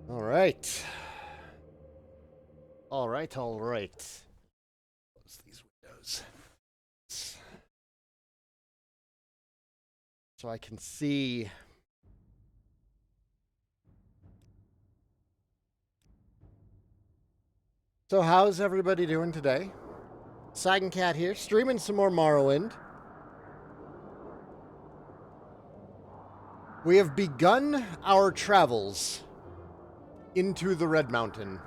All right. All right, all right. Close these windows. So I can see. So how's everybody doing today? Saigan Cat here, streaming some more Morrowind. We have begun our travels into the Red Mountain.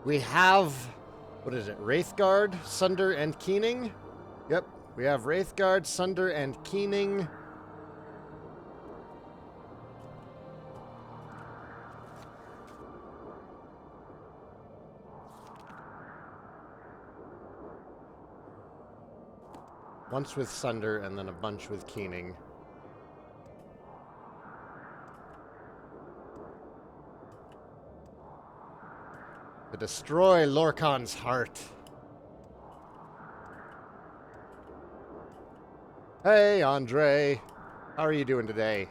We have, what is it, Wraithguard, Sunder, and Keening? Yep, we have Wraithguard, Sunder, and Keening. Once with Sunder, and then a bunch with Keening. To destroy Lorkhan's heart. Hey, Andre. How are you doing today?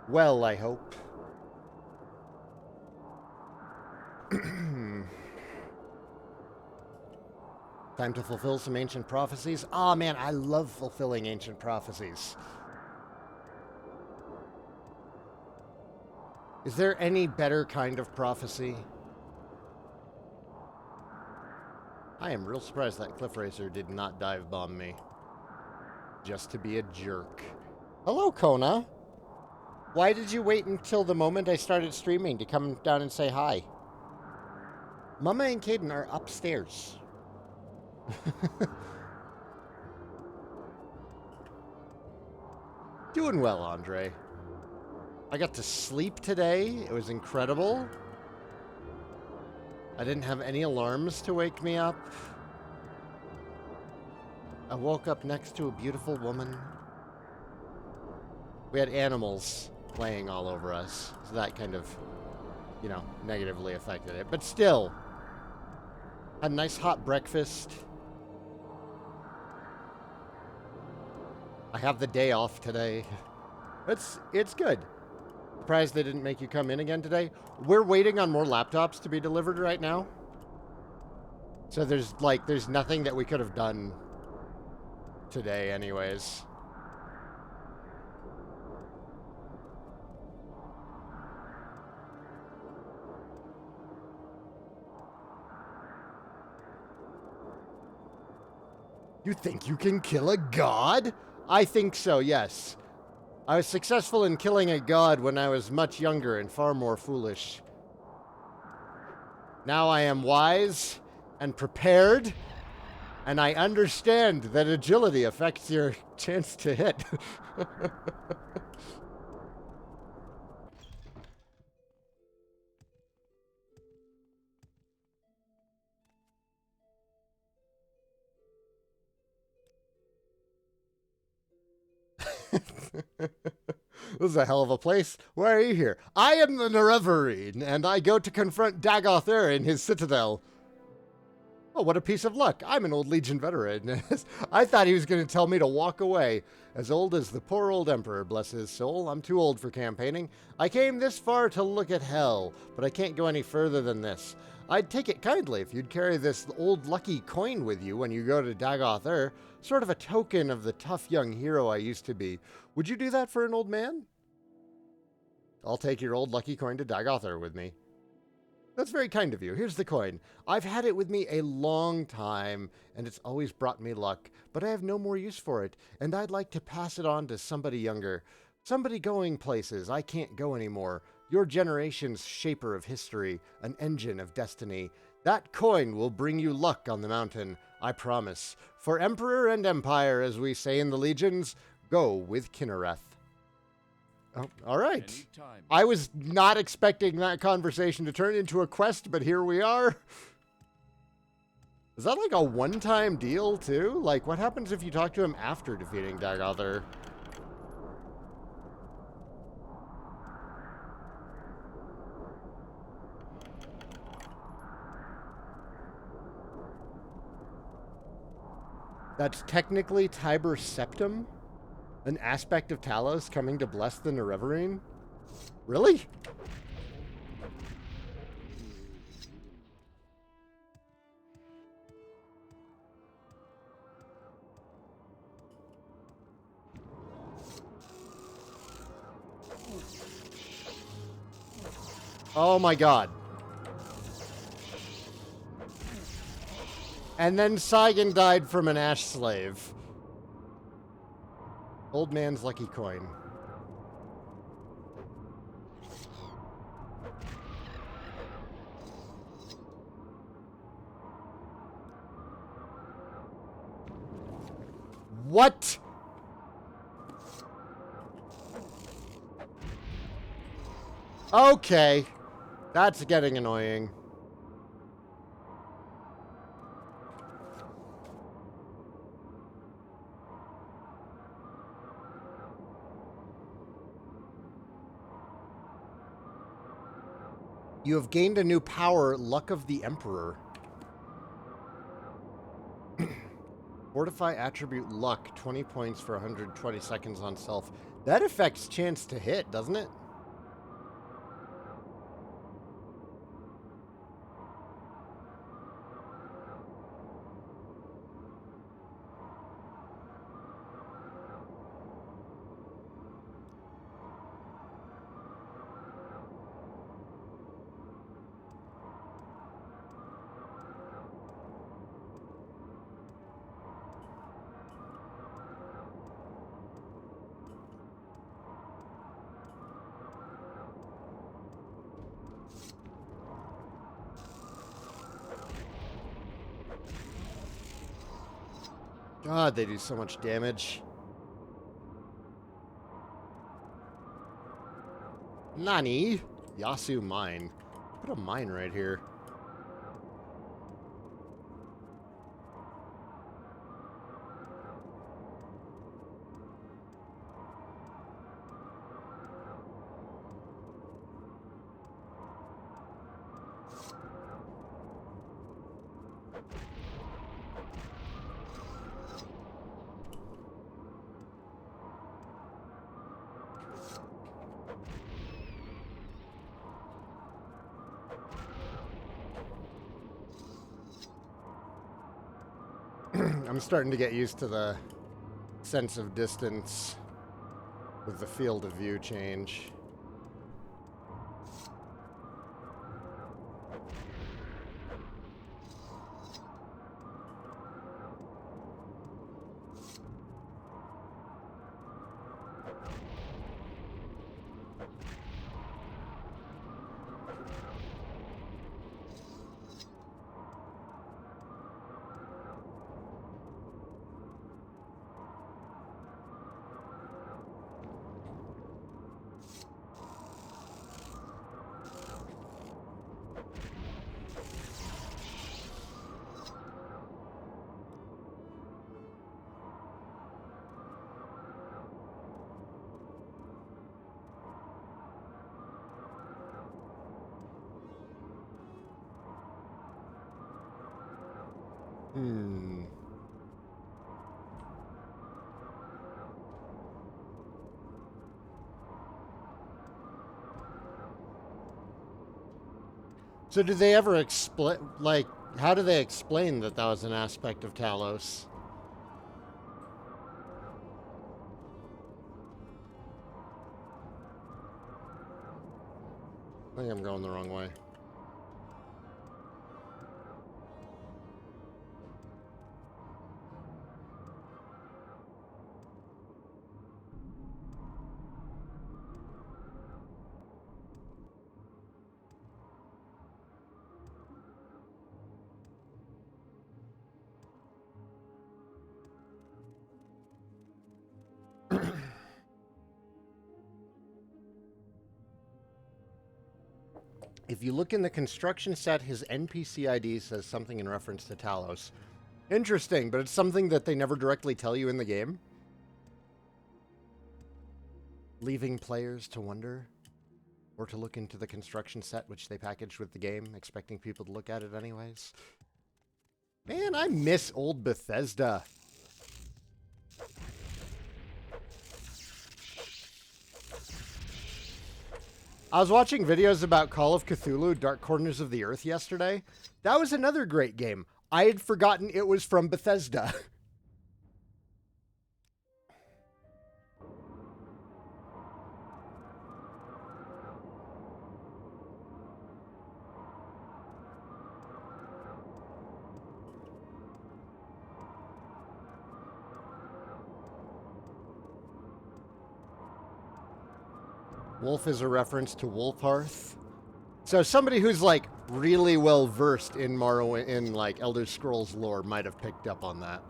Well, I hope. Time to fulfill some ancient prophecies. Oh man, I love fulfilling ancient prophecies. Is there any better kind of prophecy? I am real surprised that Cliff Racer did not dive bomb me. Just to be a jerk. Hello, Kona. Why did you wait until the moment I started streaming to come down and say hi? Mama and Caden are upstairs. Doing well, Andre. I got to sleep today. It was incredible. I didn't have any alarms to wake me up. I woke up next to a beautiful woman. We had animals playing all over us, so that kind of, you know, negatively affected it. But still, had a nice hot breakfast. I have the day off today. It's good. Surprised they didn't make you come in again today. We're waiting on more laptops to be delivered right now. So there's nothing that we could have done today anyways. You think you can kill a god? I think so, yes. I was successful in killing a god when I was much younger and far more foolish. Now I am wise and prepared, and I understand that agility affects your chance to hit. This is a hell of a place. Why are you here? I am the LBRY, and I go to confront Dagoth in his citadel. Oh, what a piece of luck. I'm an old Legion veteran. I thought he was going to tell me to walk away. As old as the poor old Emperor, bless his soul. I'm too old for campaigning. I came this far to look at hell, but I can't go any further than this. I'd take it kindly if you'd carry this old lucky coin with you when you go to Dagoth, sort of a token of the tough young hero I used to be. Would you do that for an old man? I'll take your old lucky coin to Dagoth with me. That's very kind of you. Here's the coin. I've had it with me a long time, and it's always brought me luck, but I have no more use for it, and I'd like to pass it on to somebody younger. Somebody going places I can't go anymore. Your generation's shaper of history, an engine of destiny. That coin will bring you luck on the mountain, I promise. For Emperor and Empire, as we say in the Legions, go with Kinnereth. Oh, all right. Anytime. I was not expecting that conversation to turn into a quest, but here we are. Is that like a one-time deal, too? Like, what happens if you talk to him after defeating Dagother? That's technically Tiber Septum? An aspect of Talos coming to bless the Nerevarine? Really? Oh my god. And then Saigan died from an ash slave. Old man's lucky coin. What? Okay. That's getting annoying. You have gained a new power, Luck of the Emperor. Fortify attribute Luck, 20 points for 120 seconds on self. That affects chance to hit, doesn't it? God, they do so much damage. Nani? Yasu mine. Put a mine right here. I'm starting to get used to the sense of distance with the field of view change. So do they ever explain, like, how do they explain that that was an aspect of Talos? I think I'm going the wrong way. If you look in the construction set, his NPC ID says something in reference to Talos. Interesting, but it's something that they never directly tell you in the game. Leaving players to wonder, or to look into the construction set, which they packaged with the game, expecting people to look at it anyways. Man, I miss old Bethesda. I was watching videos about Call of Cthulhu, Dark Corners of the Earth yesterday. That was another great game. I had forgotten it was from Bethesda. Wolf is a reference to Wolfhearth. So somebody who's like really well versed in Morrowind, in like Elder Scrolls lore, might have picked up on that.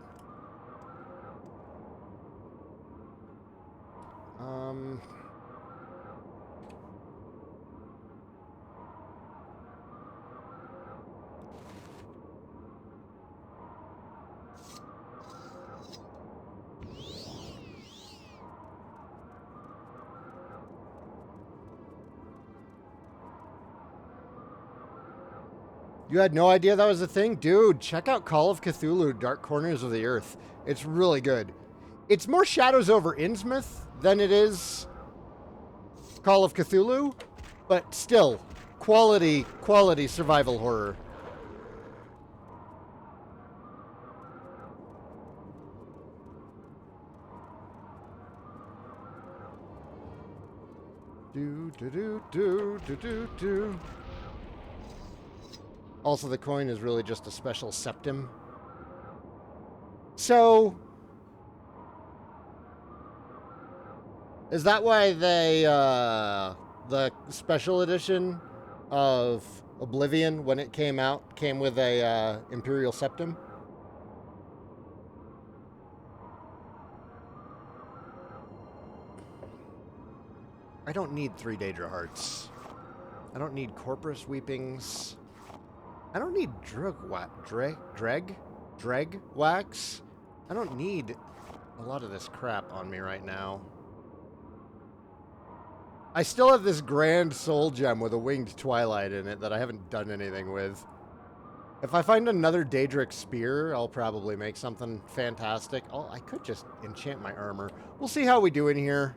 You had no idea that was a thing? Dude, check out Call of Cthulhu, Dark Corners of the Earth. It's really good. It's more Shadows over Innsmouth than it is Call of Cthulhu, but still, quality survival horror. Do. Also, the coin is really just a special septum. So, is that why they, the special edition of Oblivion, when it came out, came with a, Imperial septum? I don't need 3 Daedra Hearts. I don't need Corpus Weepings. I don't need dreg wax. I don't need a lot of this crap on me right now. I still have this grand soul gem with a winged twilight in it that I haven't done anything with. If I find another Daedric spear, I'll probably make something fantastic. Oh, I could just enchant my armor. We'll see how we do in here.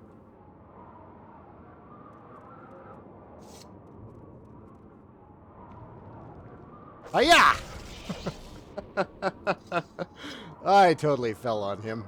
Oh, yeah! I totally fell on him.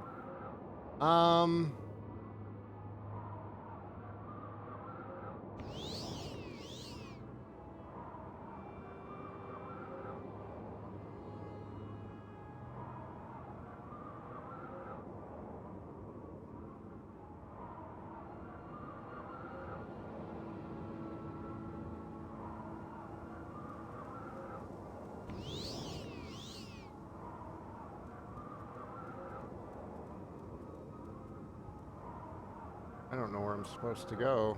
I don't know where I'm supposed to go.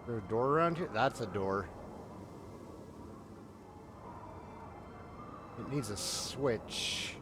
Is there a door around here? That's a door. It needs a switch.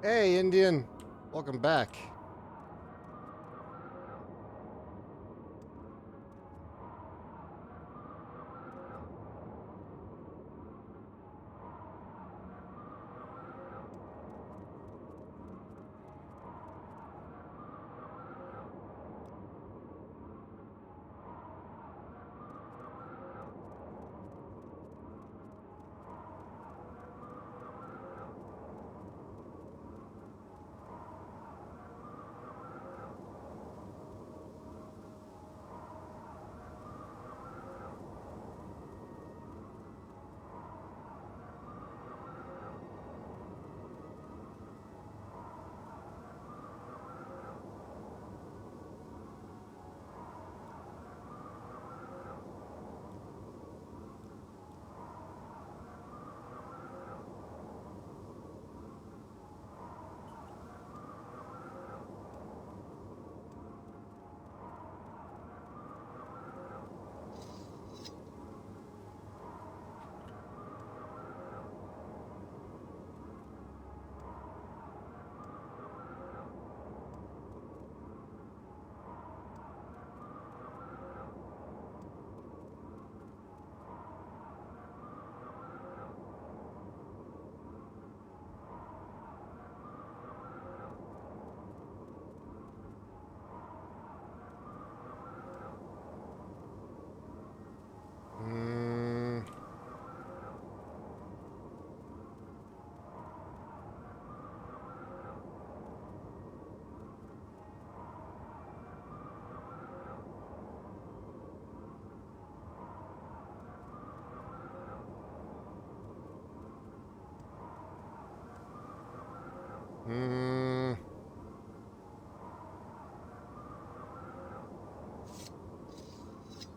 Hey, Indian. Welcome back.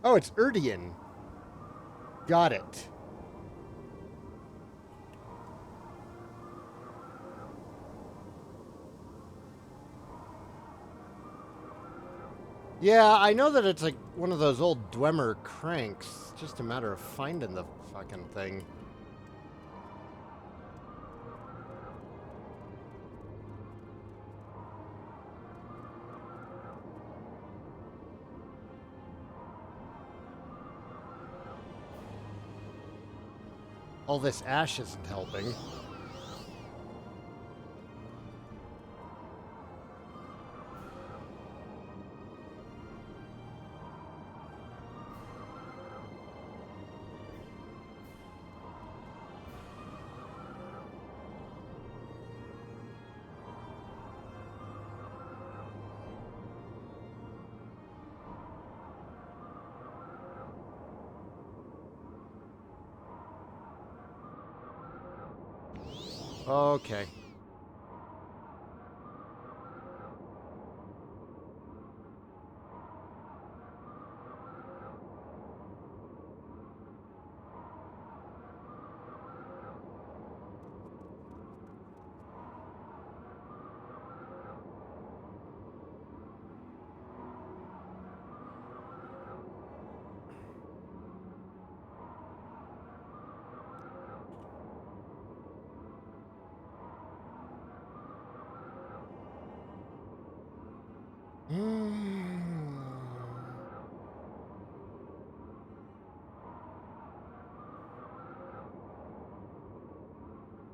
Oh, it's Urdian. Got it. Yeah, I know that it's like one of those old Dwemer cranks. It's just a matter of finding the fucking thing. All this ash isn't helping. Okay.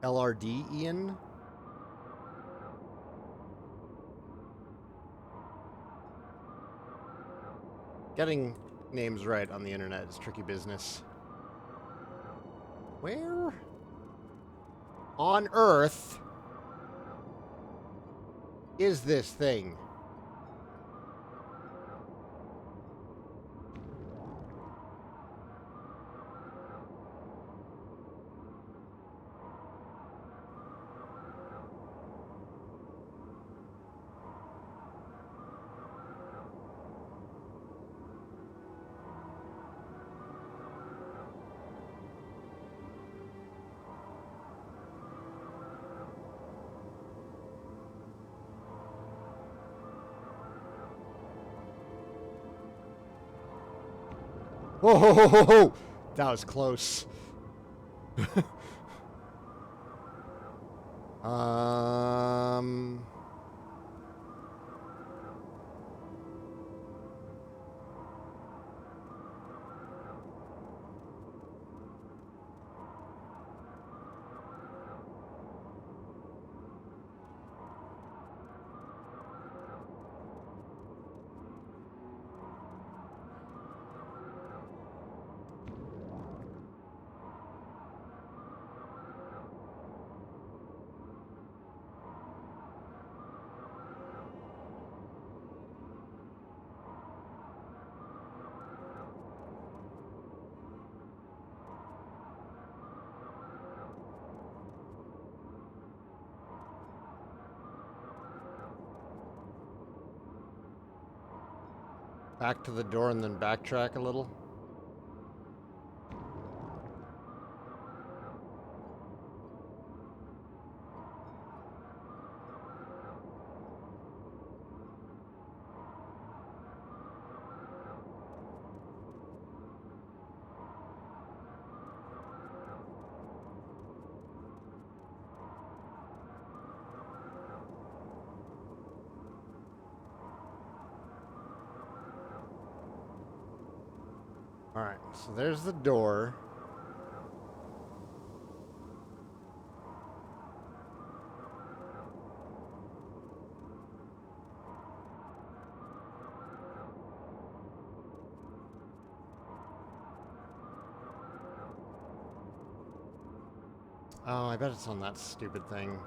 LRD, Ian? Getting names right on the internet is tricky business. Where on earth is this thing? Whoa, ho, ho, ho, ho. That was close. um... Back to the door and then backtrack a little. Alright, so there's the door. Oh, I bet it's on that stupid thing.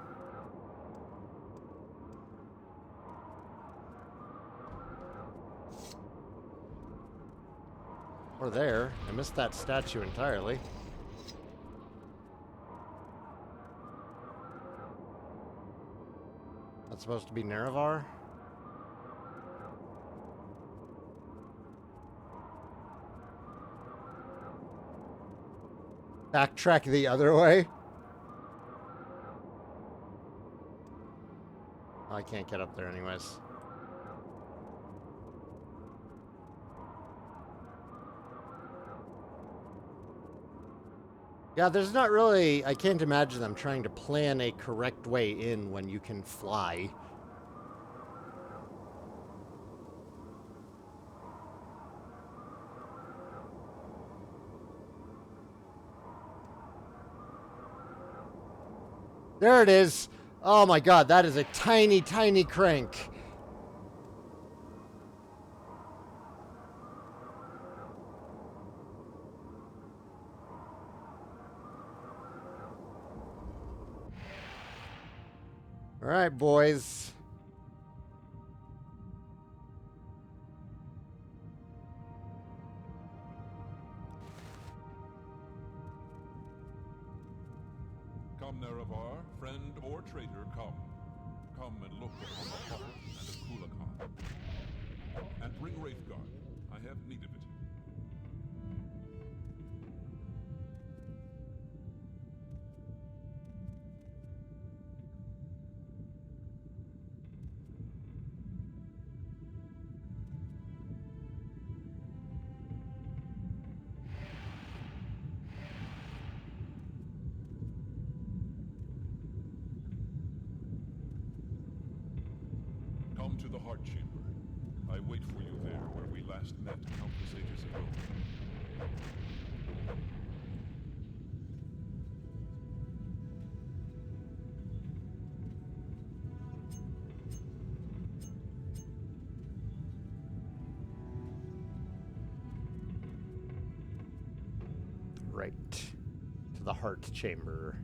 Or there. I missed that statue entirely. That's supposed to be Nerevar? Backtrack the other way? Oh, I can't get up there anyways. Yeah, there's not really... I can't imagine them trying to plan a correct way in when you can fly. There it is. Oh my god, that is a tiny, tiny crank. All right, boys. Come, Nerevar, friend or traitor, come. Come and look upon the heart and of Kulakan. And bring Wraithguard. I have need of it. Come to the Heart Chamber. I wait for you there where we last met countless ages ago. Right. To the heart chamber.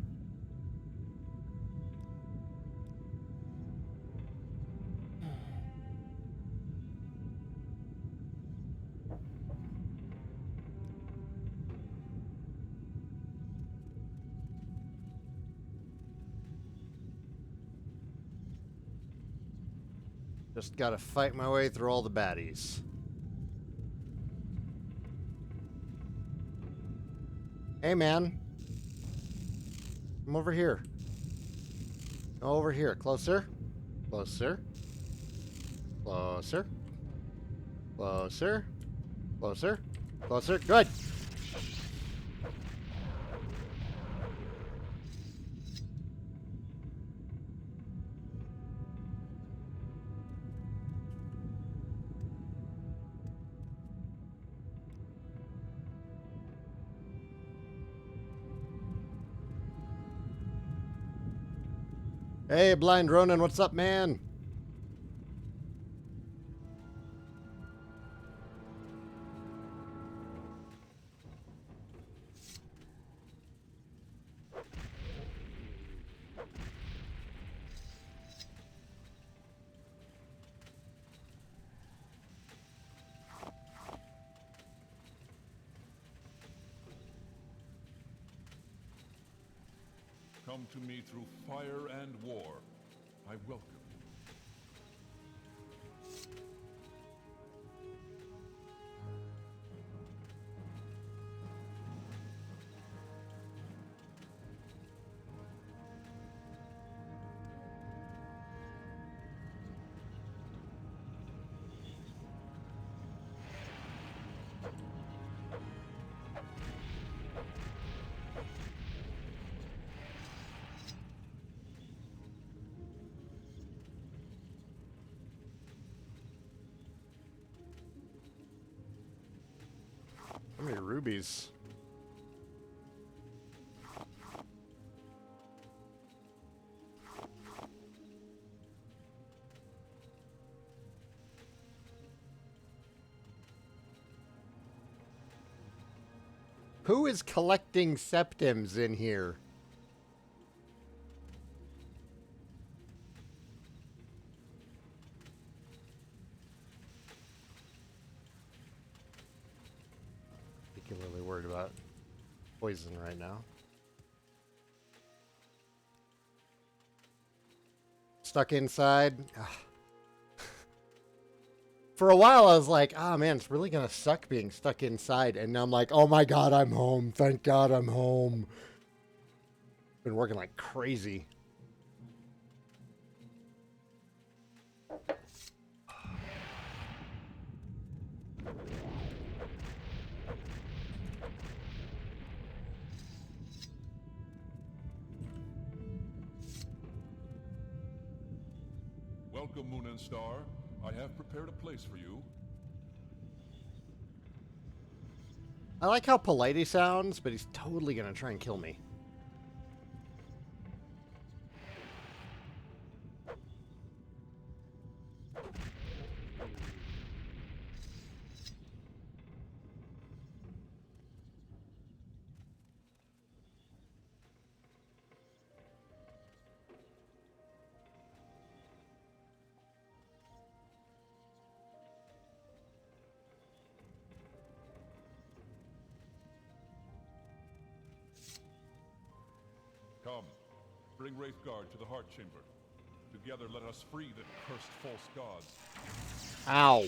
Just gotta fight my way through all the baddies. Hey, man. Come over here. Over here. Closer. Closer. Closer. Closer. Closer. Closer. Good. Hey, Blind Ronin, what's up, man? Come to me through fire and war. I welcome you. How many rubies? Who is collecting septims in here? Particularly worried about poison right now. Stuck inside. For a while, I was like, oh man, it's really gonna suck being stuck inside. And now I'm like, oh my god, I'm home. Thank God I'm home. Been working like crazy. Welcome, Moon and Star. I have prepared a place for you. I like how polite he sounds, but he's totally gonna try and kill me. Come, bring Wraithguard to the Heart Chamber. Together let us free the cursed false gods. Ow.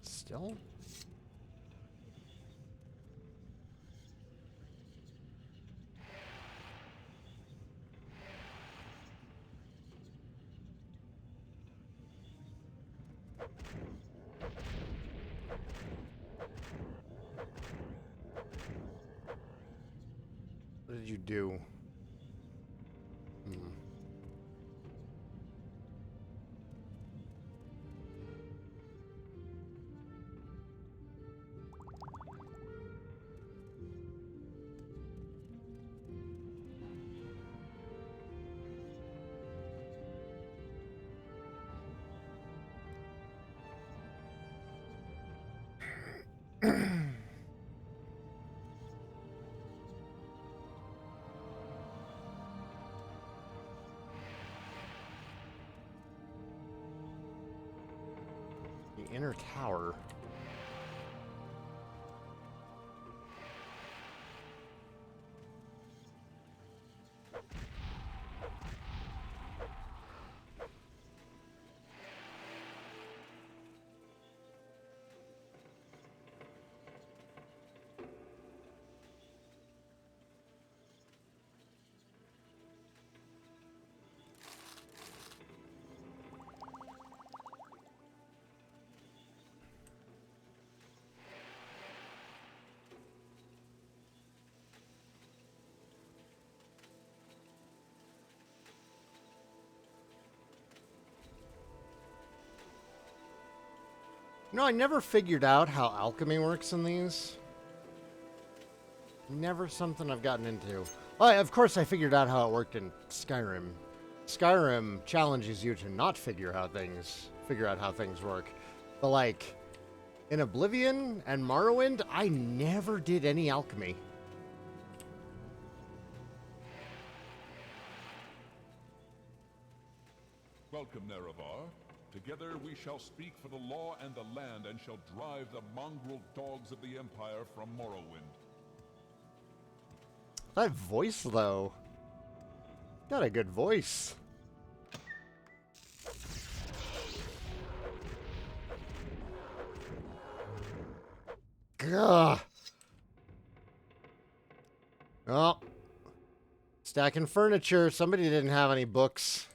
Still? What did you do? The inner tower. No, I never figured out how alchemy works in these. Never something I've gotten into. Well, of course I figured out how it worked in Skyrim. Skyrim challenges you to not figure out how things work. But like in Oblivion and Morrowind, I never did any alchemy. Welcome, Nerevar. Together we shall speak for the law and the land and shall drive the mongrel dogs of the Empire from Morrowind. That voice, though. Got a good voice. Gah. Oh. Stacking furniture. Somebody didn't have any books.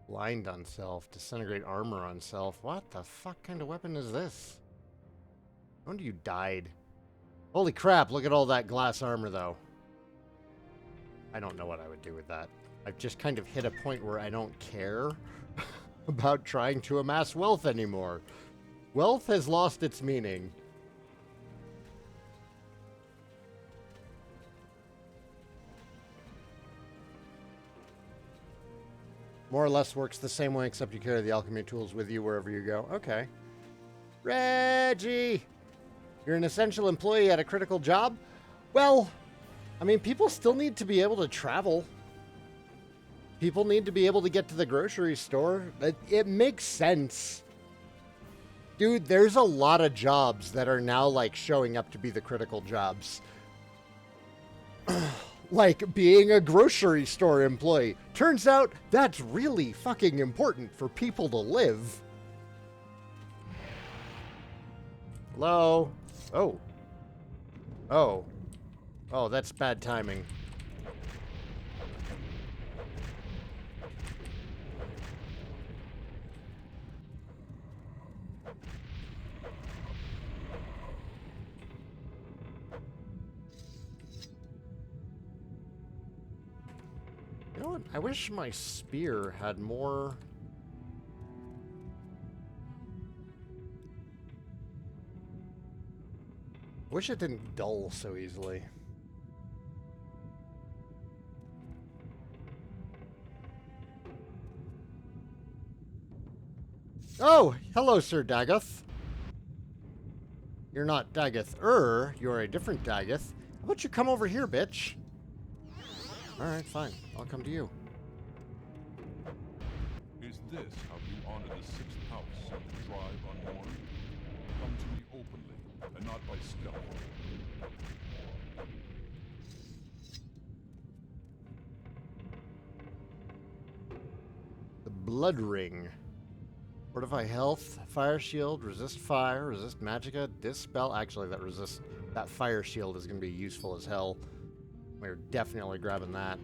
Blind on self. Disintegrate armor on self. What the fuck kind of weapon is this? No wonder you died. Holy crap, look at all that glass armor, though. I don't know what I would do with that. I've just kind of hit a point where I don't care about trying to amass wealth anymore. Wealth has lost its meaning. More or less works the same way, except you carry the alchemy tools with you wherever you go. Okay. Reggie! You're an essential employee at a critical job? Well, I mean, people still need to be able to travel. People need to be able to get to the grocery store. It makes sense. Dude, there's a lot of jobs that are now, like, showing up to be the critical jobs. Like being a grocery store employee. Turns out that's really fucking important for people to live. Hello? Oh. Oh. Oh, that's bad timing. You know what? I wish my spear had more... I wish it didn't dull so easily. Oh, hello, Sir Dagoth. You're not Dagoth-er, you're a different Dagoth. How about you come over here, bitch? Alright, fine. I'll come to you. Is this how you honor the sixth house of the tribe unmourned? Come to me openly, and not by stealth. The Blood Ring. Fortify health, fire shield, resist fire, resist magicka, dispel. Actually, that fire shield is going to be useful as hell. We're definitely grabbing that.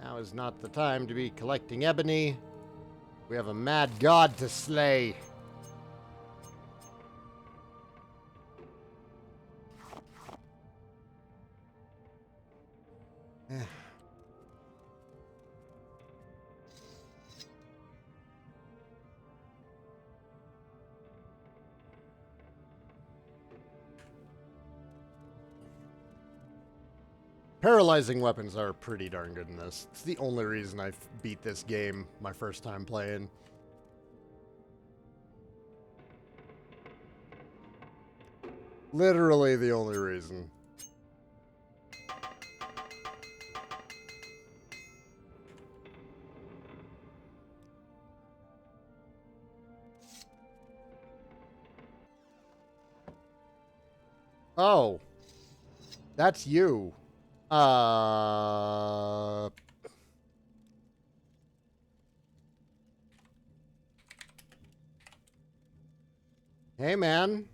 Now is not the time to be collecting ebony. We have a mad god to slay. Paralyzing weapons are pretty darn good in this. It's the only reason I beat this game my first time playing. Literally the only reason. Oh. That's you. Hey, man.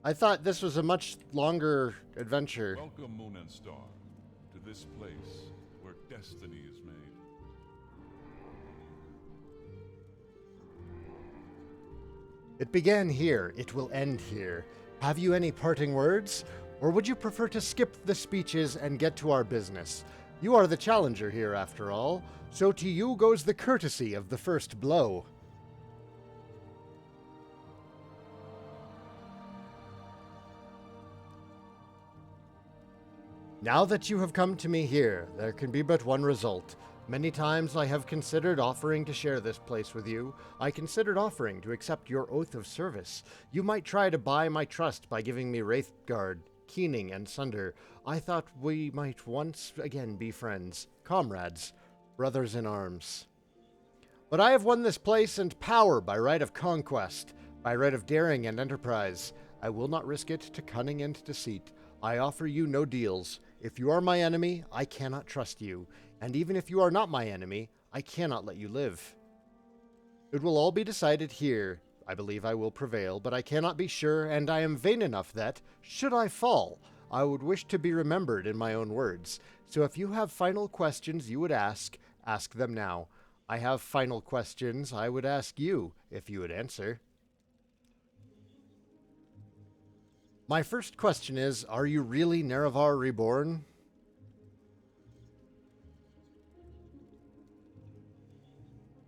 I thought this was a much longer adventure. Welcome, Moon and Star, to this place where destiny is made. It began here. It will end here. Have you any parting words? Or would you prefer to skip the speeches and get to our business? You are the challenger here, after all, so to you goes the courtesy of the first blow. Now that you have come to me here, there can be but one result. Many times I have considered offering to share this place with you. I considered offering to accept your oath of service. You might try to buy my trust by giving me Wraithguard, Keening, and Sunder. I thought we might once again be friends, comrades, brothers in arms. But I have won this place and power by right of conquest, by right of daring and enterprise. I will not risk it to cunning and deceit. I offer you no deals. If you are my enemy, I cannot trust you. And even if you are not my enemy, I cannot let you live. It will all be decided here. I believe I will prevail, but I cannot be sure, and I am vain enough that, should I fall, I would wish to be remembered in my own words. So if you have final questions you would ask, Ask them now. I have final questions I would ask you, if you would answer. My first question is, are you really Nerevar Reborn?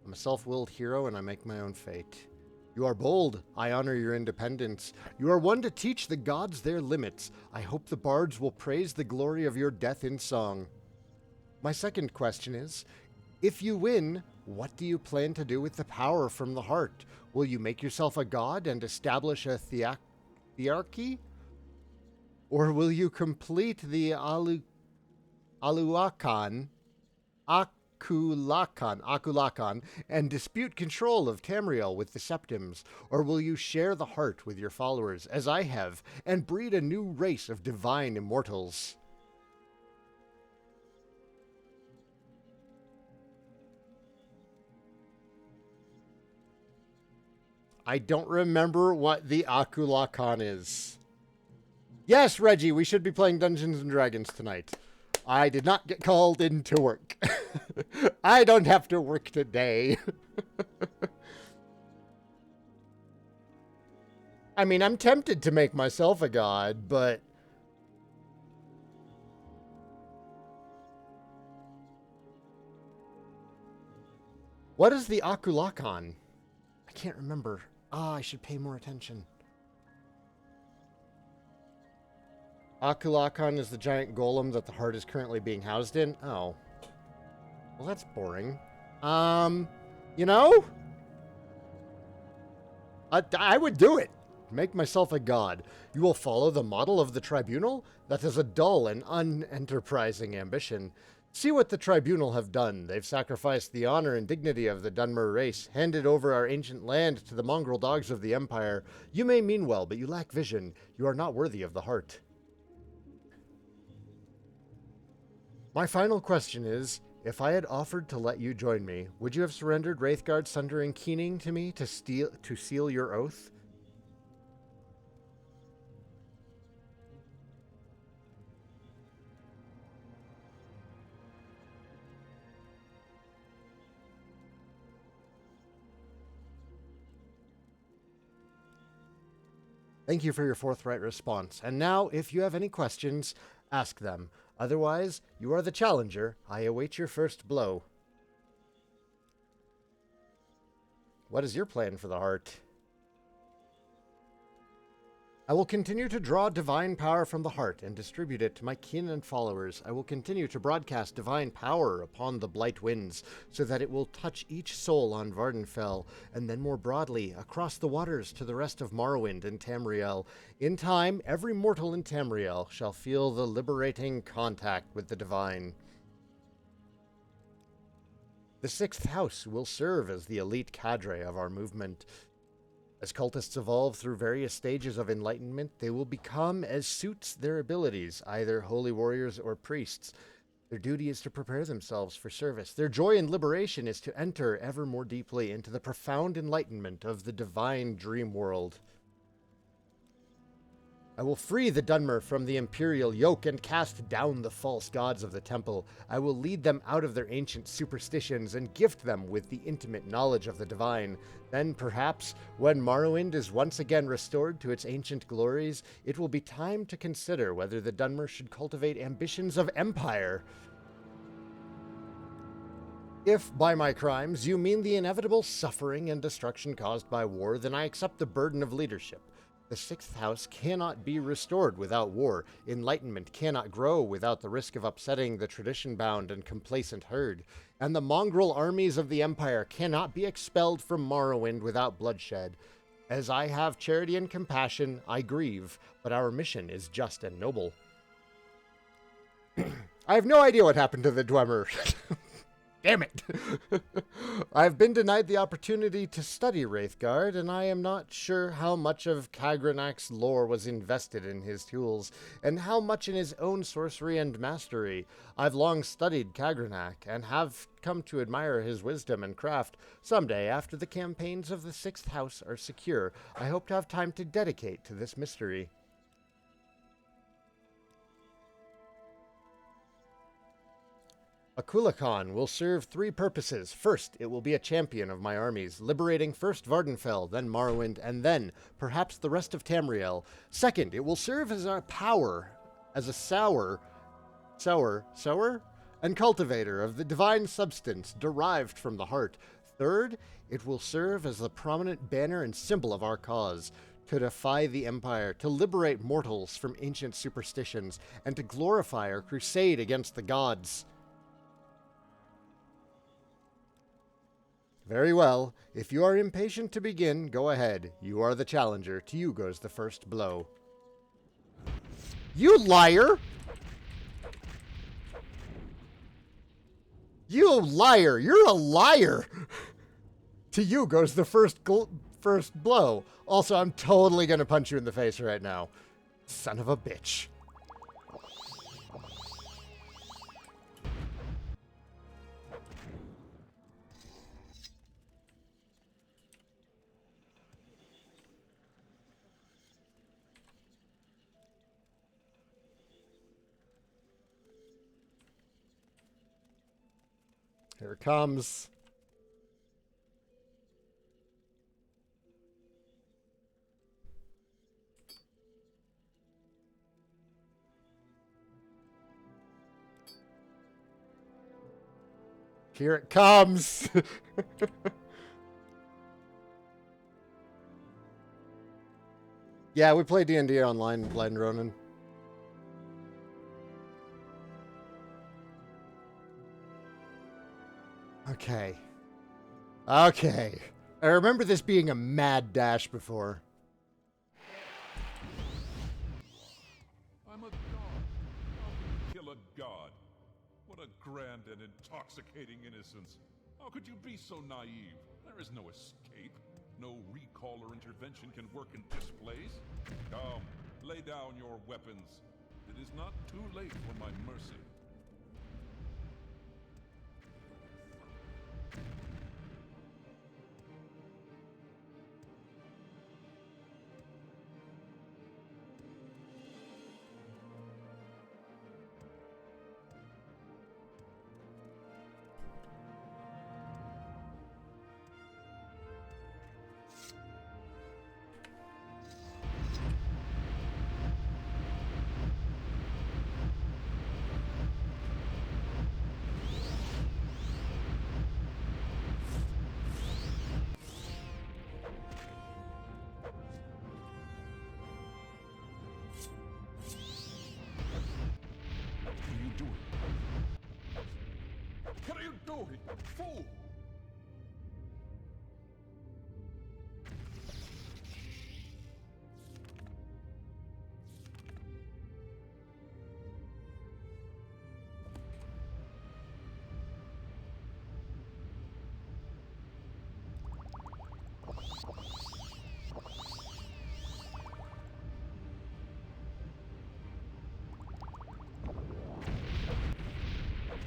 I'm a self-willed hero and I make my own fate. You are bold. I honor your independence. You are one to teach the gods their limits. I hope the bards will praise the glory of your death in song. My second question is, if you win, what do you plan to do with the power from the heart? Will you make yourself a god and establish a thearchy? Or will you complete the Akulakan, and dispute control of Tamriel with the Septims? Or will you share the heart with your followers, as I have, and breed a new race of divine immortals? I don't remember what the Akulakan is. Yes, Reggie, we should be playing Dungeons and Dragons tonight. I did not get called into work. I don't have to work today. I mean, I'm tempted to make myself a god, but... What is the Akulakan? I can't remember. Ah, I should pay more attention. Akulakan is the giant golem that the heart is currently being housed in. Oh. Well, that's boring. You know? I would do it. Make myself a god. You will follow the model of the tribunal? That is a dull and unenterprising ambition. See what the tribunal have done. They've sacrificed the honor and dignity of the Dunmer race, handed over our ancient land to the mongrel dogs of the Empire. You may mean well, but you lack vision. You are not worthy of the heart. My final question is, if I had offered to let you join me, would you have surrendered Wraithguard, Sunder, and Keening to me to seal your oath? Thank you for your forthright response. And now, if you have any questions, ask them. Otherwise, you are the challenger. I await your first blow. What is your plan for the heart? I will continue to draw divine power from the heart and distribute it to my kin and followers. I will continue to broadcast divine power upon the blight winds, so that it will touch each soul on Vardenfell, and then more broadly across the waters to the rest of Morrowind and Tamriel. In time, every mortal in Tamriel shall feel the liberating contact with the divine. The Sixth House will serve as the elite cadre of our movement. As cultists evolve through various stages of enlightenment, they will become as suits their abilities, either holy warriors or priests. Their duty is to prepare themselves for service. Their joy in liberation is to enter ever more deeply into the profound enlightenment of the divine dream world. I will free the Dunmer from the imperial yoke and cast down the false gods of the temple. I will lead them out of their ancient superstitions and gift them with the intimate knowledge of the divine. Then, perhaps, when Morrowind is once again restored to its ancient glories, it will be time to consider whether the Dunmer should cultivate ambitions of empire. If, by my crimes, you mean the inevitable suffering and destruction caused by war, then I accept the burden of leadership. The Sixth House cannot be restored without war. Enlightenment cannot grow without the risk of upsetting the tradition-bound and complacent herd. And the mongrel armies of the Empire cannot be expelled from Morrowind without bloodshed. As I have charity and compassion, I grieve, but our mission is just and noble. I have no idea what happened to the Dwemer. Damn it! I've been denied the opportunity to study Wraithguard, and I am not sure how much of Kagranak's lore was invested in his tools, and how much in his own sorcery and mastery. I've long studied Kagranak, and have come to admire his wisdom and craft. Someday, after the campaigns of the Sixth House are secure, I hope to have time to dedicate to this mystery. A Kulakhan will serve three purposes. First, it will be a champion of my armies, liberating first Vardenfell, then Morrowind, and then, perhaps the rest of Tamriel. Second, it will serve as a power, as a sour, and cultivator of the divine substance derived from the heart. Third, it will serve as the prominent banner and symbol of our cause, to defy the Empire, to liberate mortals from ancient superstitions, and to glorify our crusade against the gods. Very well. If you are impatient to begin, go ahead. You are the challenger. To you goes the first blow. You liar! You liar! You're a liar! To you goes the first blow. Also, I'm totally gonna punch you in the face right now. Son of a bitch. Here it comes. Here it comes. Yeah, we play D&D online, Blind Ronin. Okay. Okay. I remember this being a mad dash before. I'm a god. How can you kill a god? What a grand and intoxicating innocence. How could you be so naive? There is no escape. No recall or intervention can work in this place. Come, lay down your weapons. It is not too late for my mercy. What are you doing? Fool!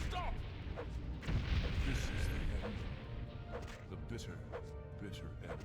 Stop! This is the end. The bitter, bitter end.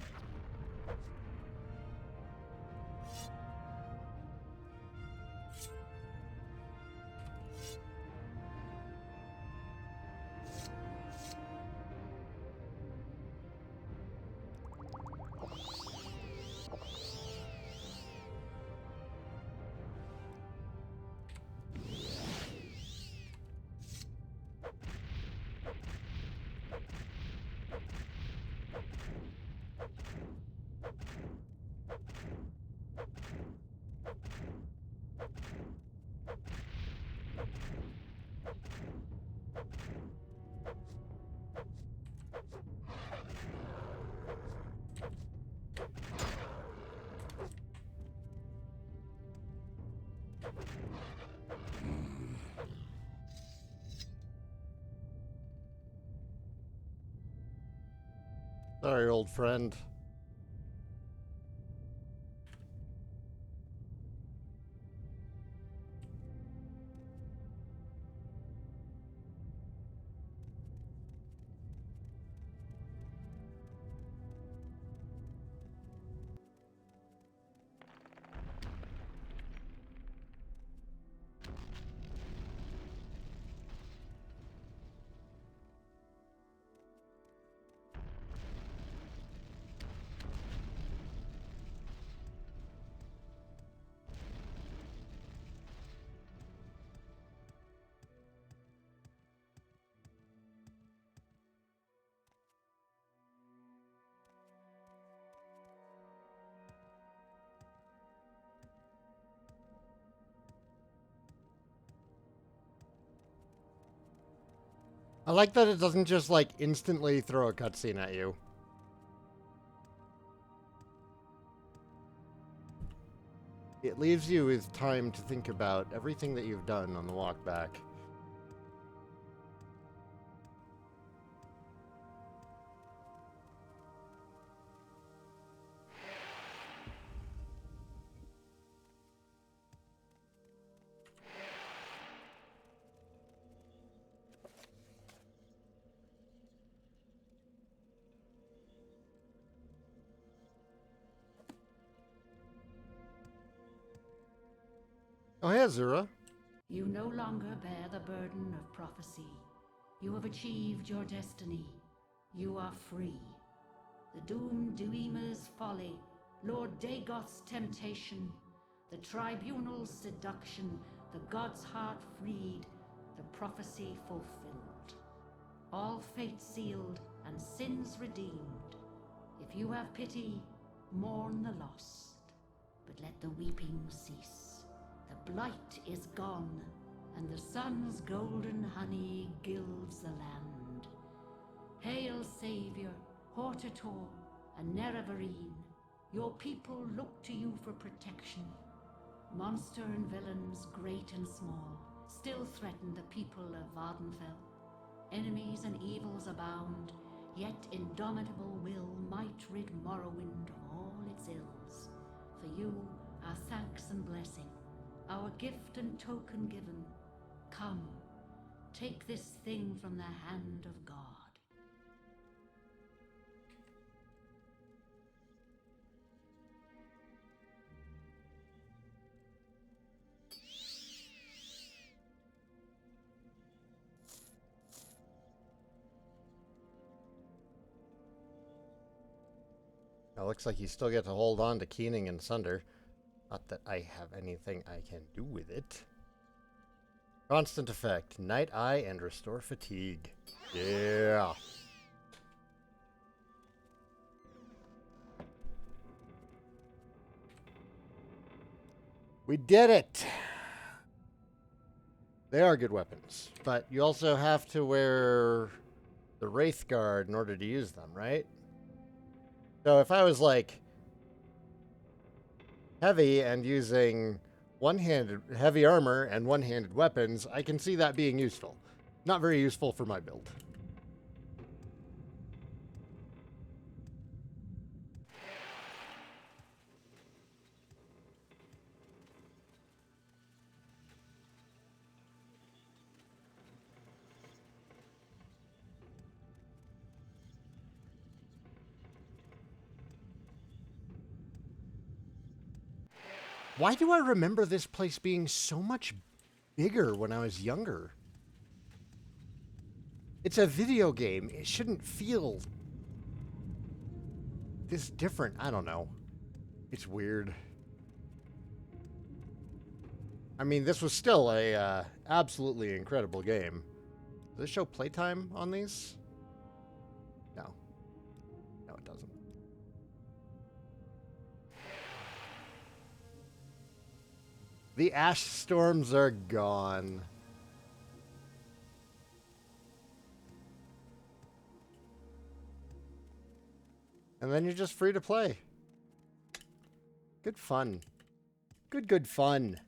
Sorry, old friend. I like that it doesn't just, like, instantly throw a cutscene at you. It leaves you with time to think about everything that you've done on the walk back. Oh, hey, Azura. You no longer bear the burden of prophecy. You have achieved your destiny. You are free. The doomed Duima's folly, Lord Dagoth's temptation, the tribunal's seduction, the god's heart freed, the prophecy fulfilled. All fate sealed and sins redeemed. If you have pity, mourn the lost, but let the weeping cease. The blight is gone, and the sun's golden honey gilds the land. Hail, Savior, Hortator, and Nerevarine. Your people look to you for protection. Monster and villains, great and small, still threaten the people of Vardenfell. Enemies and evils abound, yet indomitable will might rid Morrowind of all its ills. For you, our thanks and blessing, our gift and token given. Come, take this thing from the hand of God. It looks like you still get to hold on to Keening and Sunder. Not that I have anything I can do with it. Constant effect. Night Eye and restore fatigue. Yeah. We did it! They are good weapons. But you also have to wear the Wraith Guard in order to use them, right? So if I was like heavy and using one-handed heavy armor and one-handed weapons, I can see that being useful. Not very useful for my build. Why do I remember this place being so much bigger when I was younger? It's a video game. It shouldn't feel this different. I don't know. It's weird. I mean, this was still a absolutely incredible game. Does it show playtime on these? No. No, it doesn't. The ash storms are gone. And then you're just free to play. Good fun. Good fun.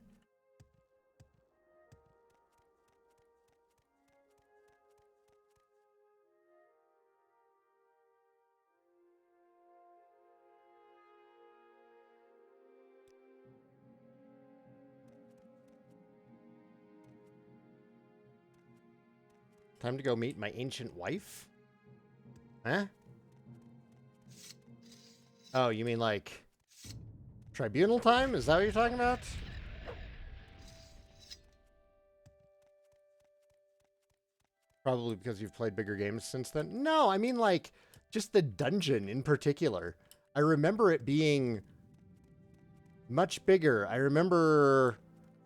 Time to go meet my ancient wife? Huh? Oh, you mean like tribunal time? Is that what you're talking about? Probably because you've played bigger games since then. No, I mean like just the dungeon in particular. I remember it being much bigger. I remember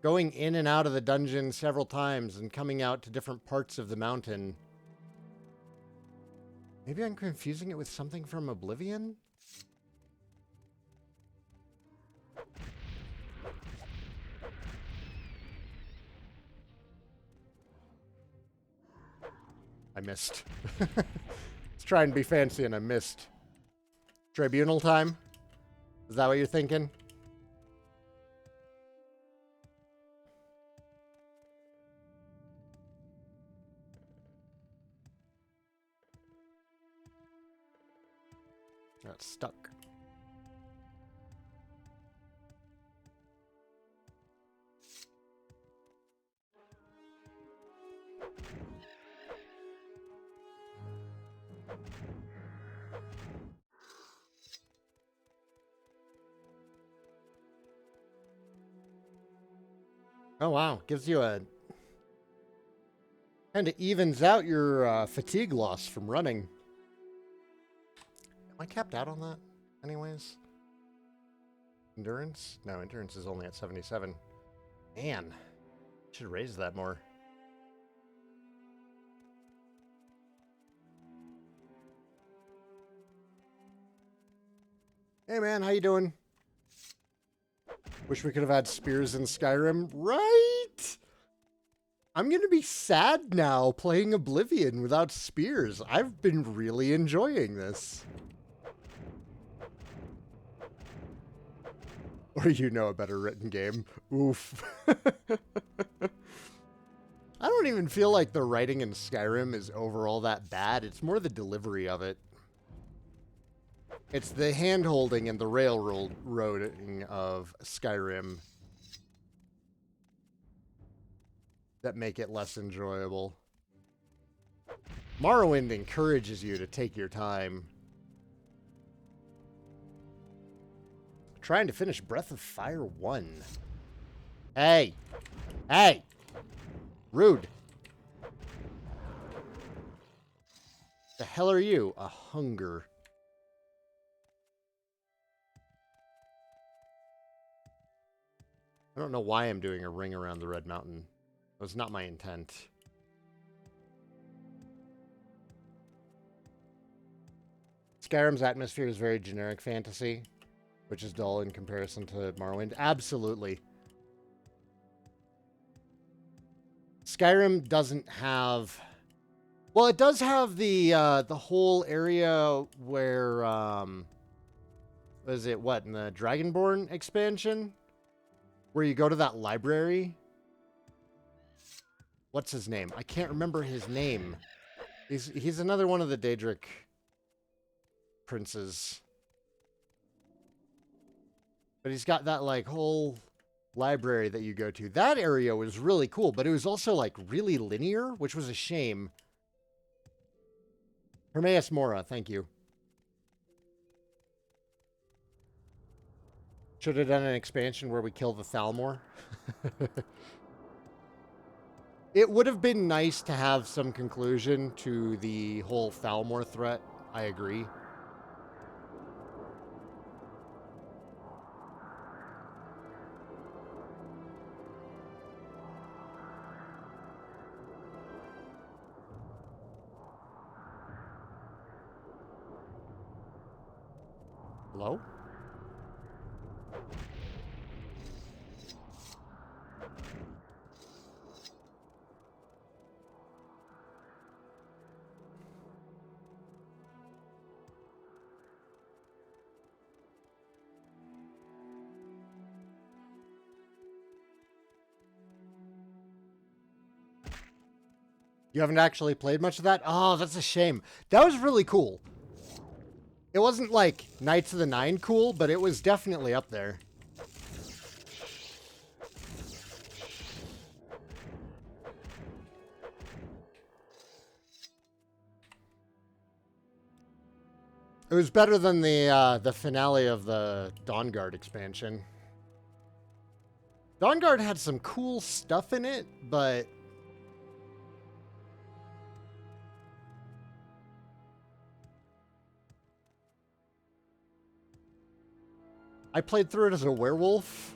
going in and out of the dungeon several times and coming out to different parts of the mountain. Maybe I'm confusing it with something from Oblivion? I missed. Let's try and be fancy and I missed. Tribunal time? Is that what you're thinking? Got stuck. Oh wow, gives you a... kind of evens out your fatigue loss from running. Am I capped out on that anyways? Endurance? No, endurance is only at 77. Man, should raise that more. Hey man, how you doing? Wish we could have had spears in Skyrim, right? I'm gonna be sad now playing Oblivion without spears. I've been really enjoying this. Or you know a better written game. Oof. I don't even feel like the writing in Skyrim is overall that bad. It's more the delivery of it. It's the hand-holding and the railroading of Skyrim that make it less enjoyable. Morrowind encourages you to take your time. Trying to finish Breath of Fire 1. Hey! Hey! Rude. The hell are you? A hunger. I don't know why I'm doing a ring around the Red Mountain. It was not my intent. Skyrim's atmosphere is very generic fantasy, which is dull in comparison to Morrowind. Absolutely. Skyrim doesn't have... Well, it does have the whole area where... was it, what, in the Dragonborn expansion? Where you go to that library? What's his name? I can't remember his name. He's another one of the Daedric princes. But he's got that, like, whole library that you go to. That area was really cool, but it was also, like, really linear, which was a shame. Hermaeus Mora, thank you. Should have done an expansion where we kill the Thalmor. It would have been nice to have some conclusion to the whole Thalmor threat. I agree. Hello? You haven't actually played much of that? Oh, that's a shame. That was really cool. It wasn't like Knights of the Nine cool, but it was definitely up there. It was better than the finale of the Dawnguard expansion. Dawnguard had some cool stuff in it, but I played through it as a werewolf,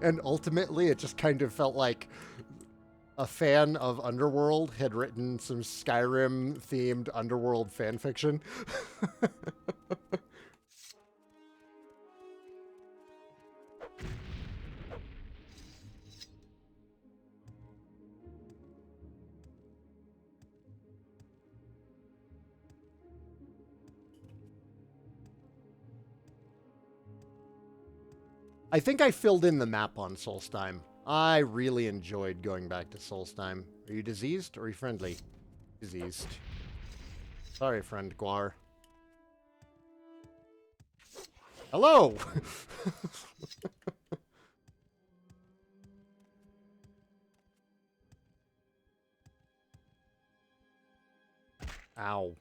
and ultimately it just kind of felt like a fan of Underworld had written some Skyrim-themed Underworld fanfiction. I think I filled in the map on Solstheim. I really enjoyed going back to Solstheim. Are you diseased or are you friendly? Diseased. Sorry, friend Guar. Hello! Ow.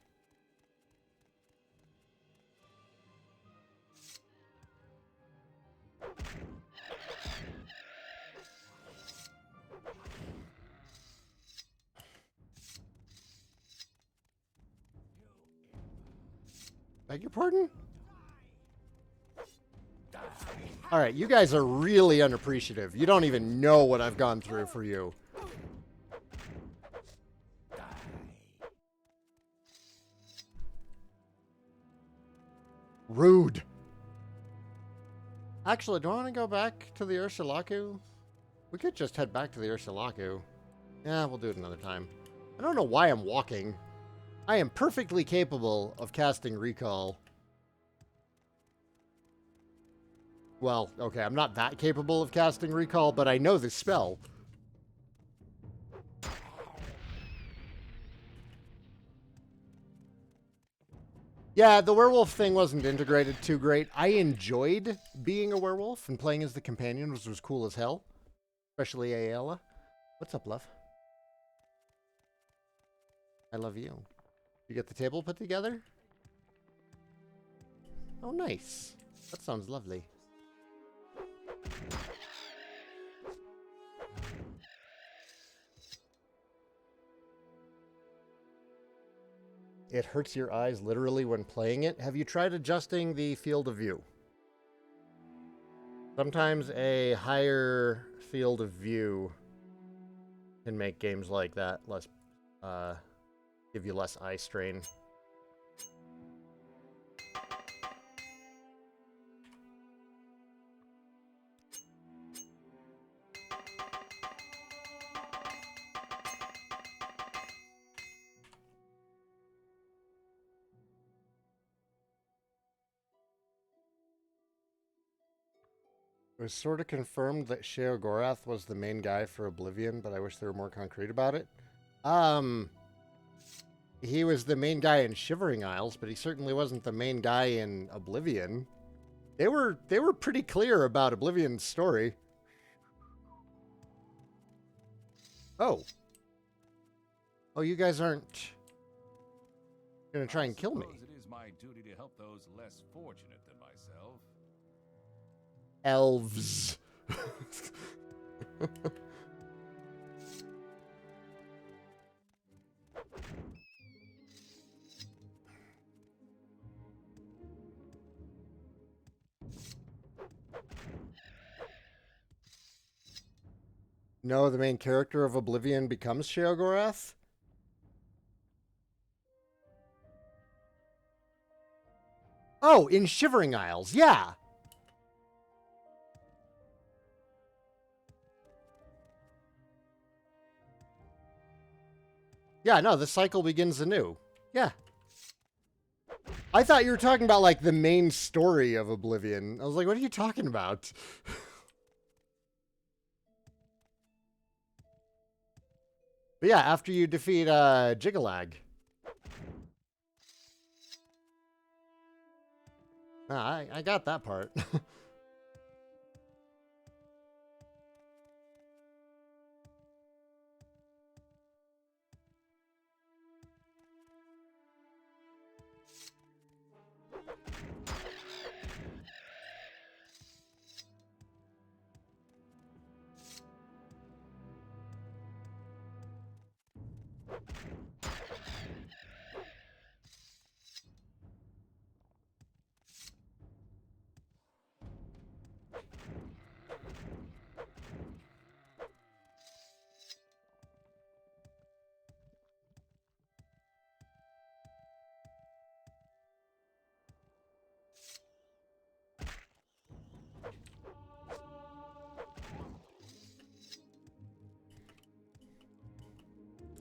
Beg your pardon? Alright, you guys are really unappreciative. You don't even know what I've gone through for you. Rude. Actually, do I want to go back to the Ursulaku? We could just head back to the Ursulaku. Yeah, we'll do it another time. I don't know why I'm walking. I am perfectly capable of casting Recall. Well, okay, I'm not that capable of casting Recall, but I know the spell. Yeah, the werewolf thing wasn't integrated too great. I enjoyed being a werewolf and playing as the companion, which was cool as hell. Especially Ayala. What's up, love? I love you. You get the table put together? Oh, nice. That sounds lovely. It hurts your eyes literally when playing it. Have you tried adjusting the field of view? Sometimes a higher field of view can make games like that less, give you less eye strain. It was sort of confirmed that Sheogorath was the main guy for Oblivion, but I wish they were more concrete about it. He was the main guy in Shivering Isles, but he certainly wasn't the main guy in Oblivion. They were pretty clear about Oblivion's story. Oh. Oh, you guys aren't gonna try and kill me. It is my duty to help those less fortunate than myself. Elves. No, the main character of Oblivion becomes Sheogorath? Oh, in Shivering Isles, yeah. Yeah, no, the cycle begins anew. Yeah. I thought you were talking about, like, the main story of Oblivion. I was like, what are you talking about? But yeah, after you defeat Jigalag. Nah, I got that part.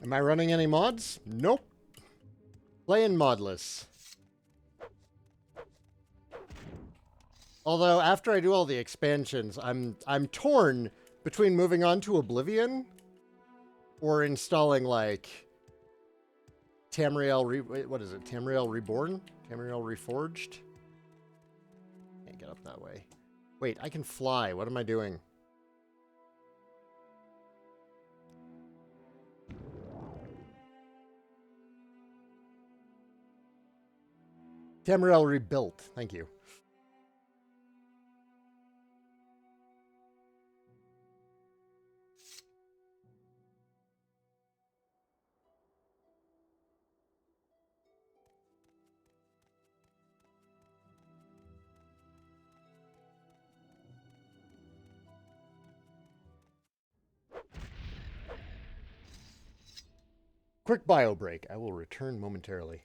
Am I running any mods? Nope. Playing modless. Although after I do all the expansions, I'm torn between moving on to Oblivion or installing like what is it? Tamriel Reborn? Tamriel Reforged? Can't get up that way. Wait, I can fly. What am I doing? Tamriel Rebuilt. Thank you. Quick bio break. I will return momentarily.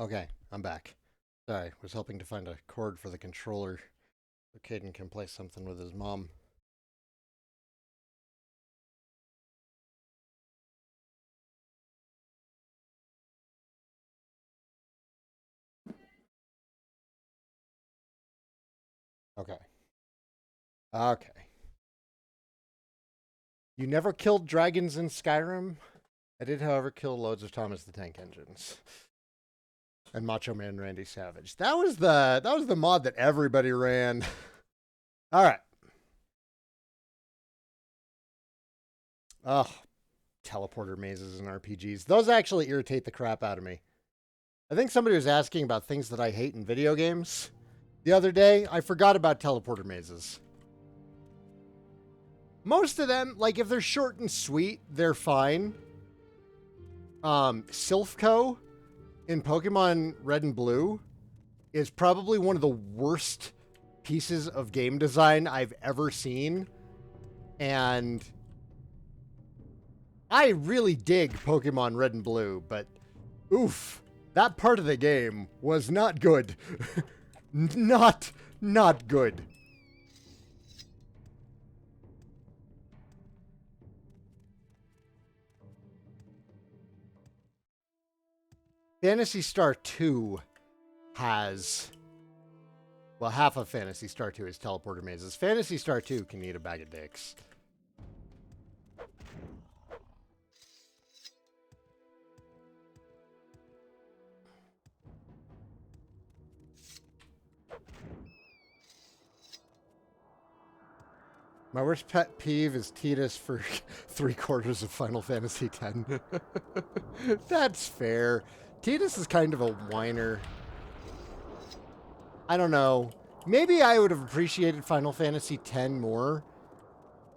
Okay, I'm back. Sorry, was hoping to find a cord for the controller so Caden can play something with his mom. Okay. Okay. You never killed dragons in Skyrim? I did, however, kill loads of Thomas the Tank Engines. And Macho Man Randy Savage. That was the mod that everybody ran. All right. Oh, teleporter mazes and RPGs. Those actually irritate the crap out of me. I think somebody was asking about things that I hate in video games. The other day, I forgot about teleporter mazes. Most of them, like if they're short and sweet, they're fine. Silphco in Pokemon Red and Blue is probably one of the worst pieces of game design I've ever seen. And I really dig Pokemon Red and Blue, but oof, that part of the game was not good. not good. Phantasy Star 2 has... Well, half of Phantasy Star 2 is teleporter mazes. Phantasy Star 2 can eat a bag of dicks. My worst pet peeve is Tidus for 3/4 of Final Fantasy X. That's fair. Tidus is kind of a whiner. I don't know. Maybe I would have appreciated Final Fantasy X more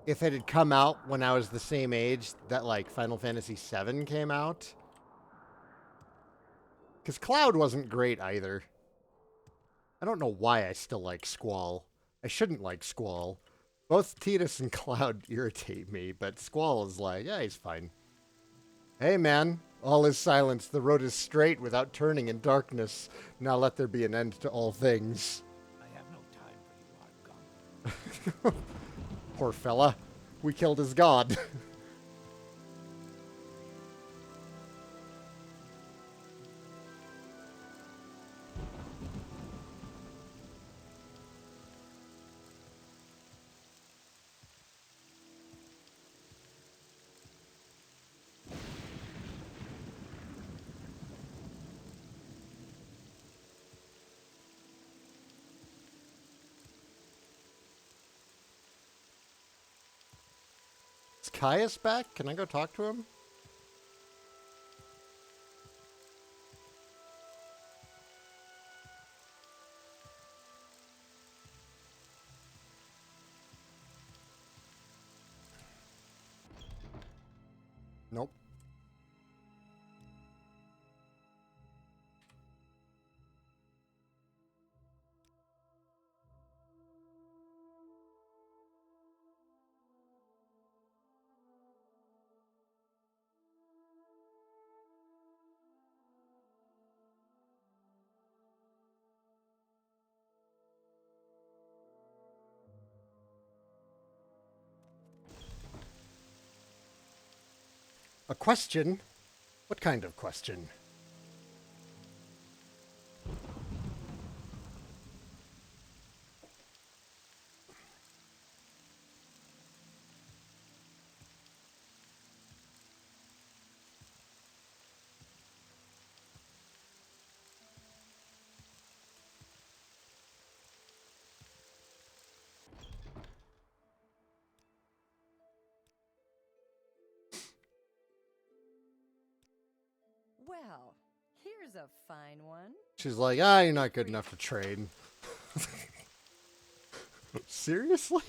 if it had come out when I was the same age that, like, Final Fantasy VII came out. Because Cloud wasn't great either. I don't know why I still like Squall. I shouldn't like Squall. Both Tidus and Cloud irritate me, but Squall is like, yeah, he's fine. Hey, man. All is silence. The road is straight without turning in darkness. Now let there be an end to all things. I have no time for you, Argon. Poor fella. We killed his god. Is Caius back? Can I go talk to him? Nope. A question? What kind of question? Well, here's a fine one. She's like, ah, you're not good enough to trade. Seriously?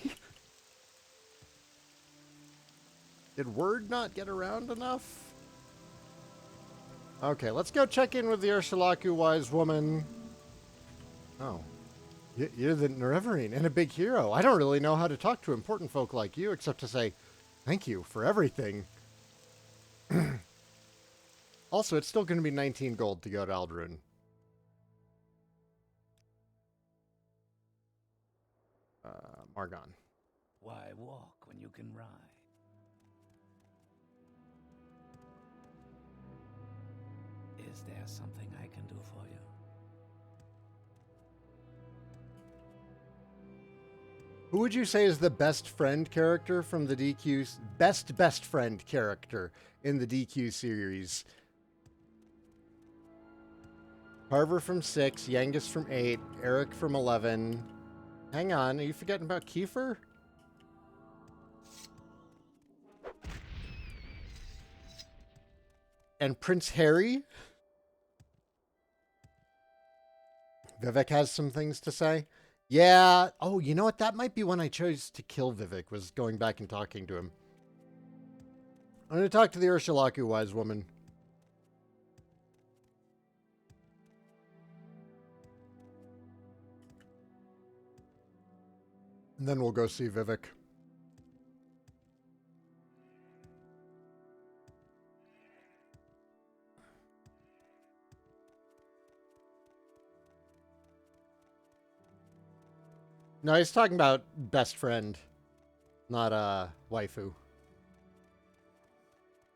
Did word not get around enough? Okay, let's go check in with the Ursulaku wise woman. Oh. You're the Nerevarine and a big hero. I don't really know how to talk to important folk like you except to say, thank you for everything. Also, it's still going to be 19 gold to go to Ald'ruhn. Argon. Why walk when you can ride? Is there something I can do for you? Who would you say is the best friend character from the DQ... Best friend character in the DQ series? Carver from 6, Yangus from 8, Eric from 11. Hang on, are you forgetting about Kiefer? And Prince Harry? Vivek has some things to say. Yeah. Oh, you know what? That might be when I chose to kill Vivek, was going back and talking to him. I'm going to talk to the Ursulaku wise woman. And then we'll go see Vivek. No, he's talking about best friend, not waifu.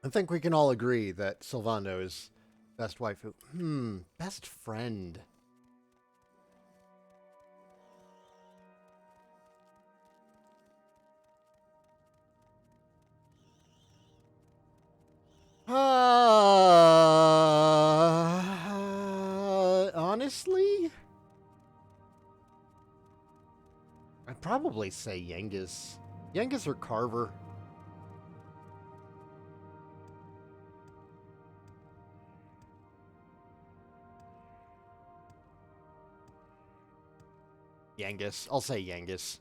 I think we can all agree that Sylvando is best waifu. Best friend. Honestly? I'd probably say Yangus. Yangus or Carver. Yangus. I'll say Yangus.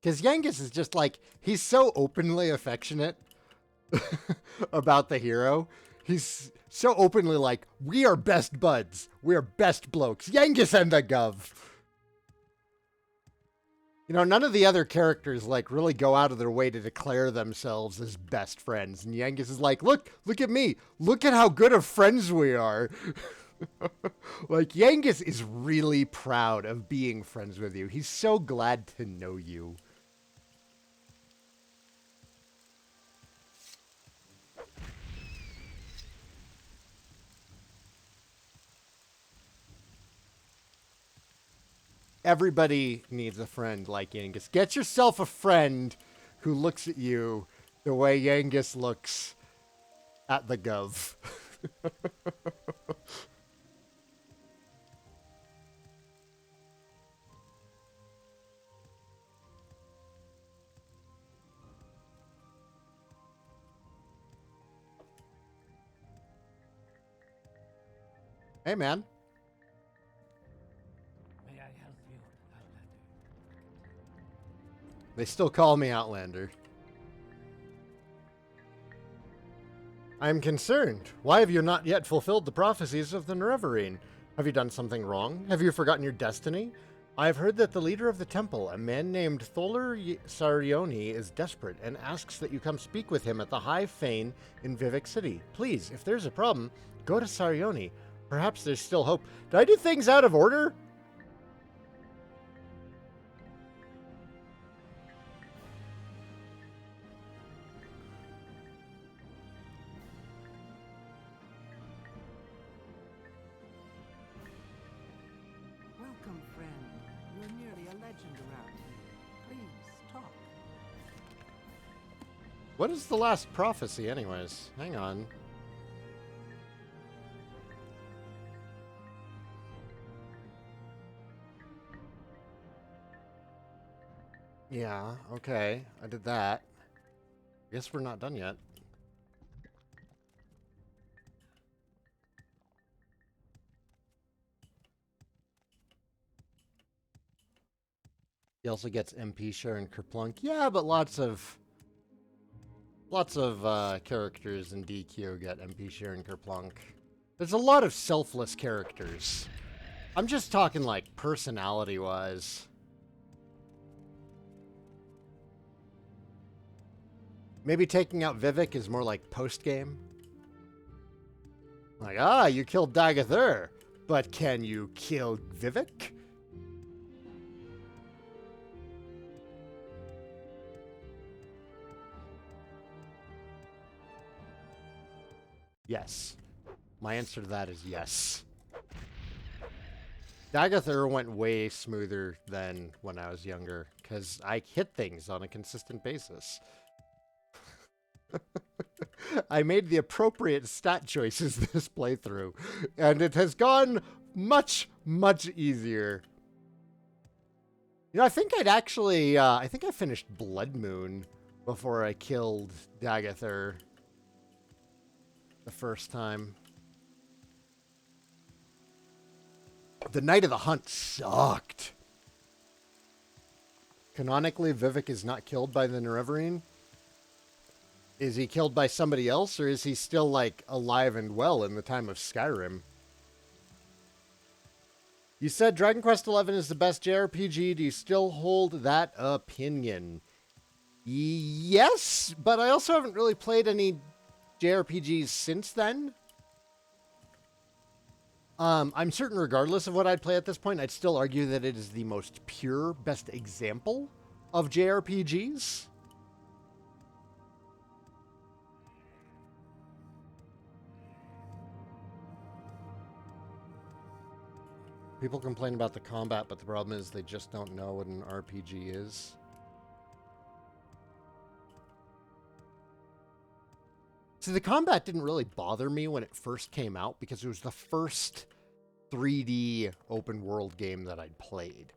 Because Yangus is just like, he's so openly affectionate about the hero. He's so openly like, we are best buds. We are best blokes. Yangus and the Gov. You know, none of the other characters like really go out of their way to declare themselves as best friends. And Yangus is like, look at me. Look at how good of friends we are. Like, Yangus is really proud of being friends with you. He's so glad to know you. Everybody needs a friend like Yangus. Get yourself a friend who looks at you the way Yangus looks at the Gov. Hey, man. May I help you, Outlander? They still call me Outlander. I am concerned. Why have you not yet fulfilled the prophecies of the Nerevarine? Have you done something wrong? Have you forgotten your destiny? I have heard that the leader of the temple, a man named Tholer Sarioni, is desperate and asks that you come speak with him at the High Fane in Vivek City. Please, if there's a problem, go to Sarioni. Perhaps there's still hope. Did I do things out of order? Welcome, friend. You're nearly a legend around here. Please, talk. What is the last prophecy, anyways? Hang on. Yeah, okay. I did that. Guess we're not done yet. He also gets MP share and Kerplunk. Yeah, but lots of characters in DQ get MP share and Kerplunk. There's a lot of selfless characters. I'm just talking like personality-wise. Maybe taking out Vivek is more like post-game. Like, ah, you killed Dagathur, but can you kill Vivek? Yes. My answer to that is yes. Dagathur went way smoother than when I was younger, because I hit things on a consistent basis. I made the appropriate stat choices this playthrough, and it has gone much, much easier. You know, I think I'd actually, I think I finished Blood Moon before I killed Dagathur the first time. The Night of the Hunt sucked. Canonically, Vivek is not killed by the Nerevarine. Is he killed by somebody else, or is he still, like, alive and well in the time of Skyrim? You said Dragon Quest XI is the best JRPG. Do you still hold that opinion? Yes, but I also haven't really played any JRPGs since then. I'm certain regardless of what I'd play at this point, I'd still argue that it is the most pure, best example of JRPGs. People complain about the combat, but the problem is they just don't know what an RPG is. See, the combat didn't really bother me when it first came out because it was the first 3D open world game that I'd played.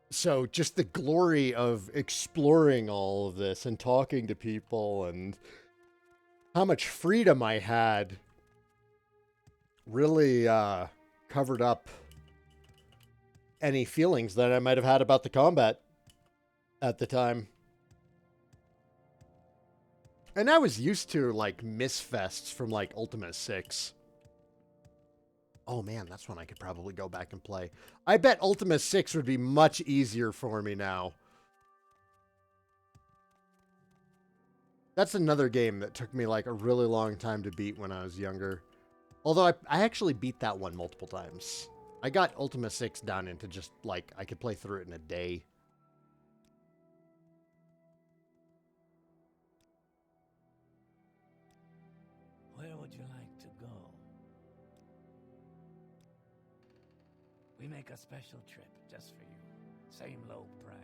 So just the glory of exploring all of this and talking to people and how much freedom I had really covered up any feelings that I might have had about the combat at the time. And I was used to, like, misfests from, like, Ultima 6. Oh, man, that's one I could probably go back and play. I bet Ultima 6 would be much easier for me now. That's another game that took me, like, a really long time to beat when I was younger. Although I actually beat that one multiple times. I got Ultima 6 done into just, like, I could play through it in a day. Where would you like to go? We make a special trip just for you. Same low price.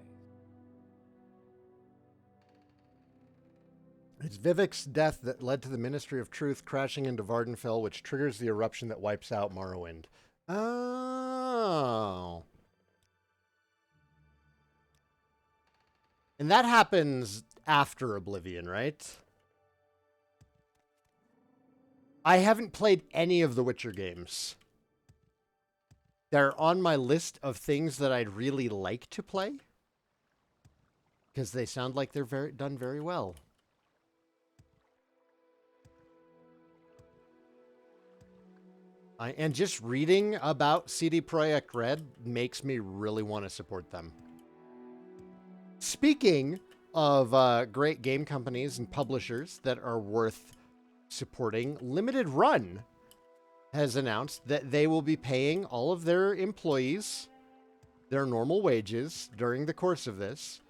It's Vivek's death that led to the Ministry of Truth crashing into Vardenfell, which triggers the eruption that wipes out Morrowind. Oh. And that happens after Oblivion, right? I haven't played any of the Witcher games. They're on my list of things that I'd really like to play, because they sound like they're done very well. And just reading about CD Projekt Red makes me really want to support them. Speaking of great game companies and publishers that are worth supporting, Limited Run has announced that they will be paying all of their employees their normal wages during the course of this.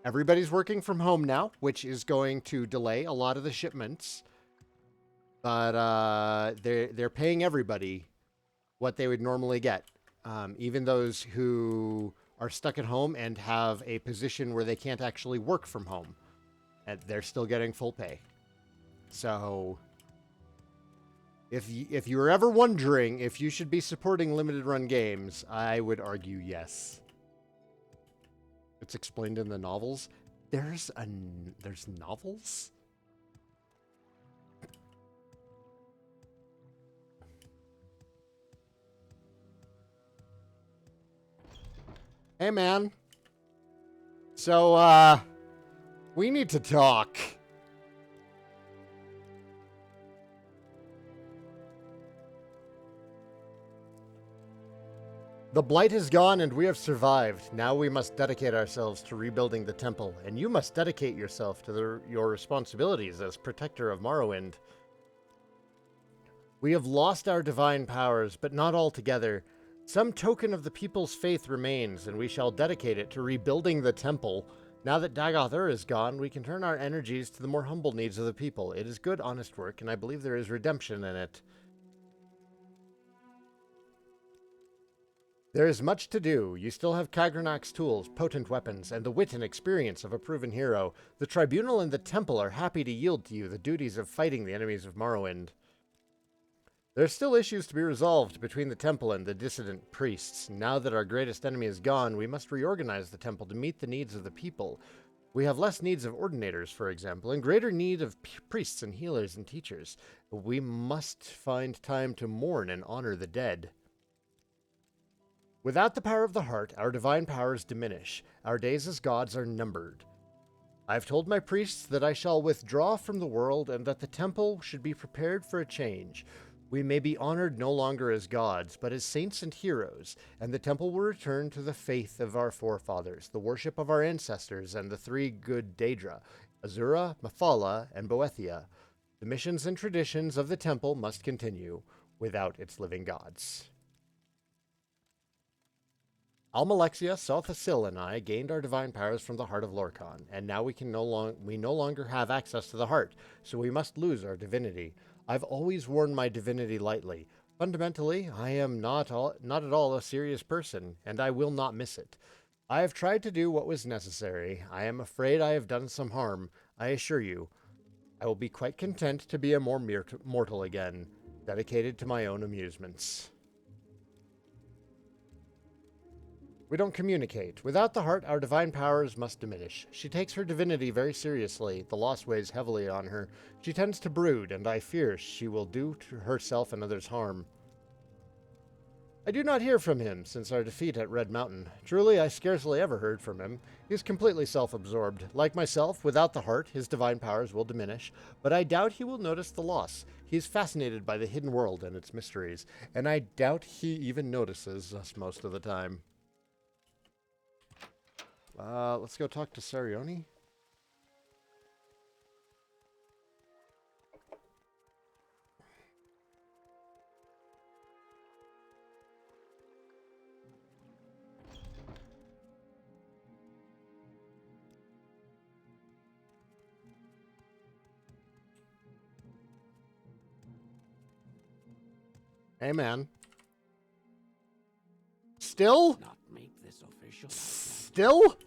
Everybody's working from home now, which is going to delay a lot of the shipments. But they're paying everybody what they would normally get, even those who are stuck at home and have a position where they can't actually work from home, and they're still getting full pay. So, if you were ever wondering if you should be supporting limited run games, I would argue yes. It's explained in the novels. There's novels. Hey, man. So, we need to talk. The blight is gone and we have survived. Now we must dedicate ourselves to rebuilding the temple, and you must dedicate yourself to your responsibilities as protector of Morrowind. We have lost our divine powers, but not altogether. Some token of the people's faith remains, and we shall dedicate it to rebuilding the temple. Now that Dagoth is gone, we can turn our energies to the more humble needs of the people. It is good, honest work, and I believe there is redemption in it. There is much to do. You still have Kagranak's tools, potent weapons, and the wit and experience of a proven hero. The Tribunal and the Temple are happy to yield to you the duties of fighting the enemies of Morrowind. There are still issues to be resolved between the Temple and the dissident priests. Now that our greatest enemy is gone, we must reorganize the Temple to meet the needs of the people. We have less needs of ordinators, for example, and greater need of priests and healers and teachers. We must find time to mourn and honor the dead. Without the power of the heart, our divine powers diminish. Our days as gods are numbered. I have told my priests that I shall withdraw from the world and that the Temple should be prepared for a change. We may be honored no longer as gods, but as saints and heroes, and the Temple will return to the faith of our forefathers, the worship of our ancestors, and the three good Daedra, Azura, Mephala, and Boethia. The missions and traditions of the Temple must continue without its living gods. Almalexia, Sothasil, and I gained our divine powers from the heart of Lorkhan, and now we no longer have access to the heart, so we must lose our divinity. I've always worn my divinity lightly. Fundamentally, I am not at all a serious person, and I will not miss it. I have tried to do what was necessary. I am afraid I have done some harm. I assure you, I will be quite content to be a more mortal again, dedicated to my own amusements. We don't communicate. Without the heart, our divine powers must diminish. She takes her divinity very seriously. The loss weighs heavily on her. She tends to brood, and I fear she will do to herself and others harm. I do not hear from him since our defeat at Red Mountain. Truly, I scarcely ever heard from him. He is completely self-absorbed. Like myself, without the heart, his divine powers will diminish, but I doubt he will notice the loss. He is fascinated by the hidden world and its mysteries, and I doubt he even notices us most of the time. Let's go talk to Sarioni. Hey, man. Still? Not make this official. Still?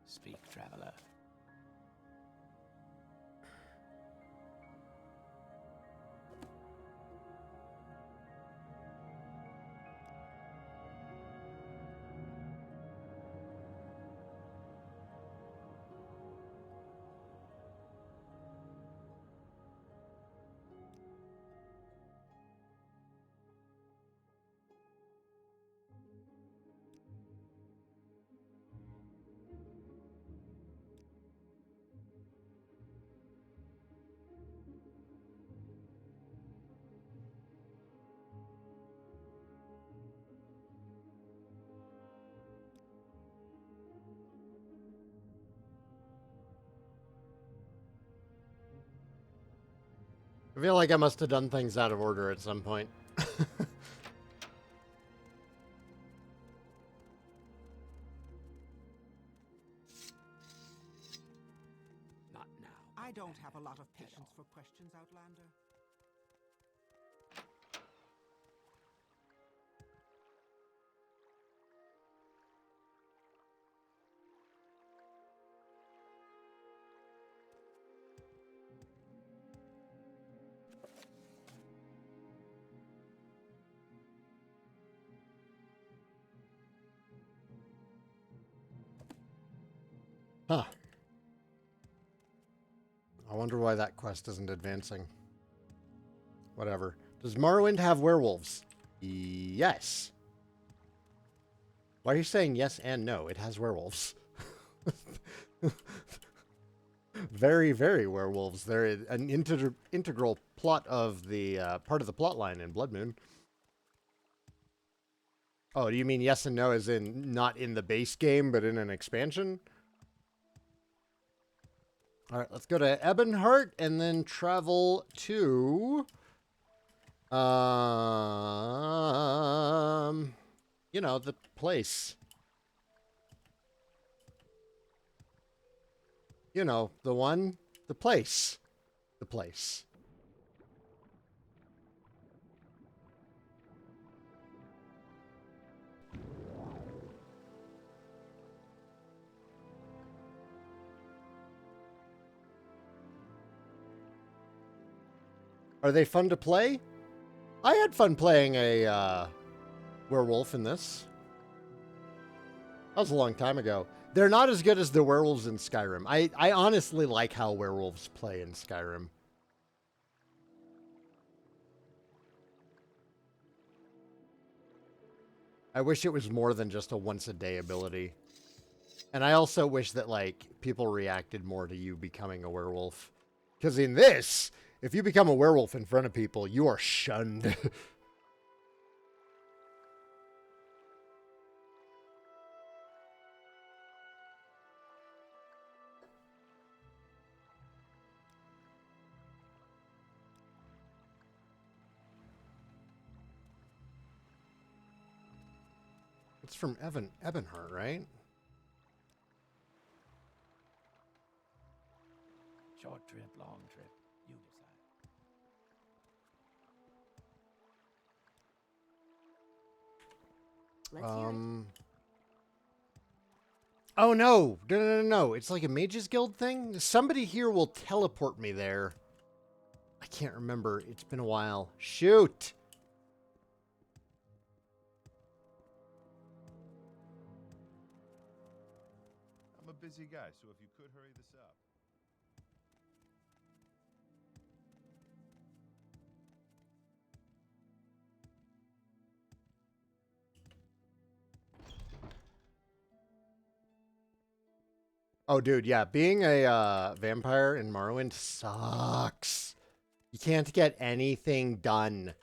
Speak, traveler. I feel like I must have done things out of order at some point. Not now. I don't have a lot of patience for questions, Outlander. Huh. I wonder why that quest isn't advancing. Whatever. Does Morrowind have werewolves? Yes. Why are you saying yes and no? It has werewolves. Very, very werewolves. They're an integral plot of the part of the plot line in Blood Moon. Oh, do you mean yes and no as in not in the base game, but in an expansion? All right, let's go to Ebonheart and then travel to... you know, the place. You know, the one, the place. The place. Are they fun to play? I had fun playing a werewolf in this. That was a long time ago. They're not as good as the werewolves in Skyrim. I honestly like how werewolves play in Skyrim. I wish it was more than just a once-a-day ability. And I also wish that, like, people reacted more to you becoming a werewolf. Because in this, if you become a werewolf in front of people, you are shunned. It's from Ebonheart, right? Short trip, long trip. You decide. Let's hear it. Oh no. No. It's like a Mages Guild thing. Somebody here will teleport me there. I can't remember. It's been a while. Shoot. I'm a busy guy, so if you could hurry this up. Oh, dude, yeah. Being a vampire in Morrowind sucks. You can't get anything done.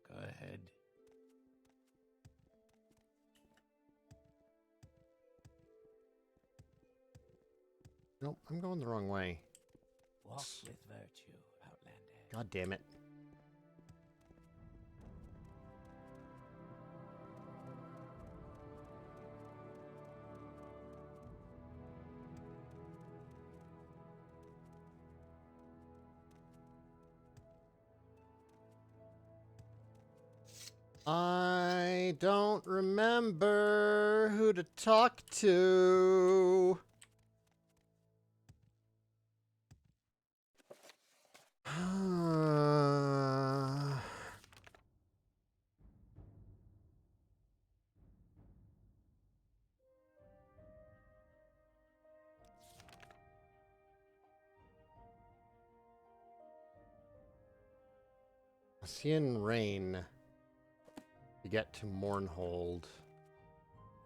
Go ahead. Nope, I'm going the wrong way. Walk with virtue, Outlander. God damn it. I don't remember who to talk to. Seeing rain to get to Mournhold.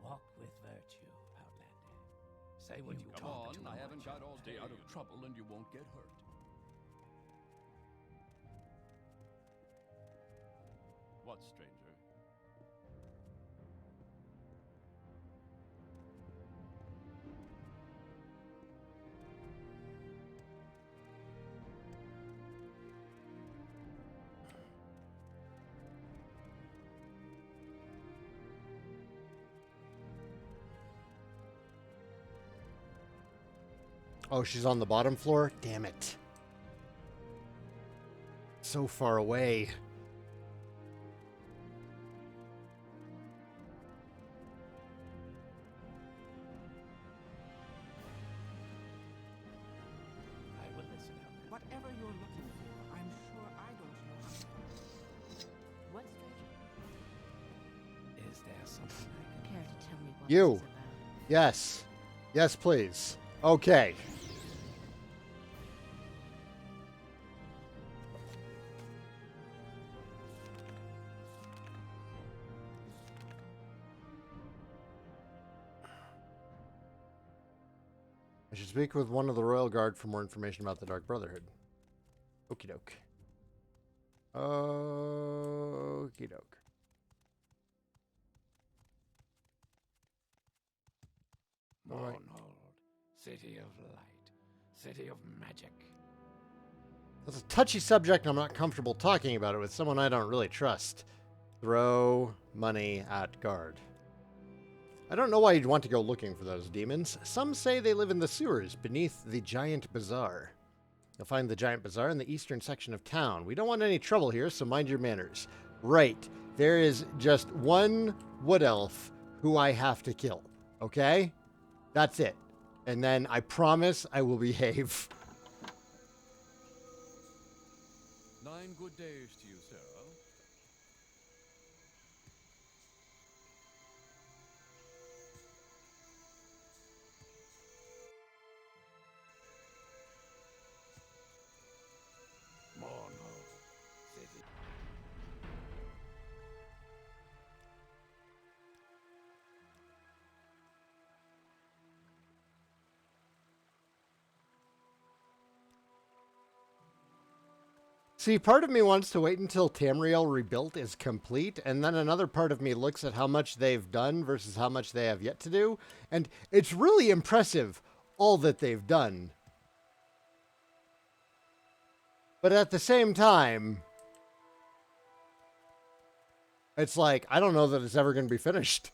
Walk with virtue, Outlander. Say what you Come talk on, too I haven't much. got all day out of trouble and you won't get hurt. What, stranger? Oh, she's on the bottom floor? Damn it. So far away. I will listen, Outlander. Whatever you're looking for, I'm sure I don't know how to find it. What, stranger? Is there something I can... Care to tell me what You. this is about? Yes. Yes, please. Okay. I should speak with one of the Royal Guard for more information about the Dark Brotherhood. Okie doke. Okie doke. Alright. Mournhold, city of light, city of magic. That's a touchy subject, and I'm not comfortable talking about it with someone I don't really trust. Throw money at guard. I don't know why you'd want to go looking for those demons. Some say they live in the sewers beneath the Giant Bazaar. You'll find the Giant Bazaar in the eastern section of town. We don't want any trouble here, so mind your manners. Right. There is just one wood elf who I have to kill. Okay? That's it. And then I promise I will behave. 9 good days to you, sir. Mournhold, city. See, part of me wants to wait until Tamriel Rebuilt is complete, and then another part of me looks at how much they've done versus how much they have yet to do, and it's really impressive, all that they've done. But at the same time, it's like, I don't know that it's ever going to be finished.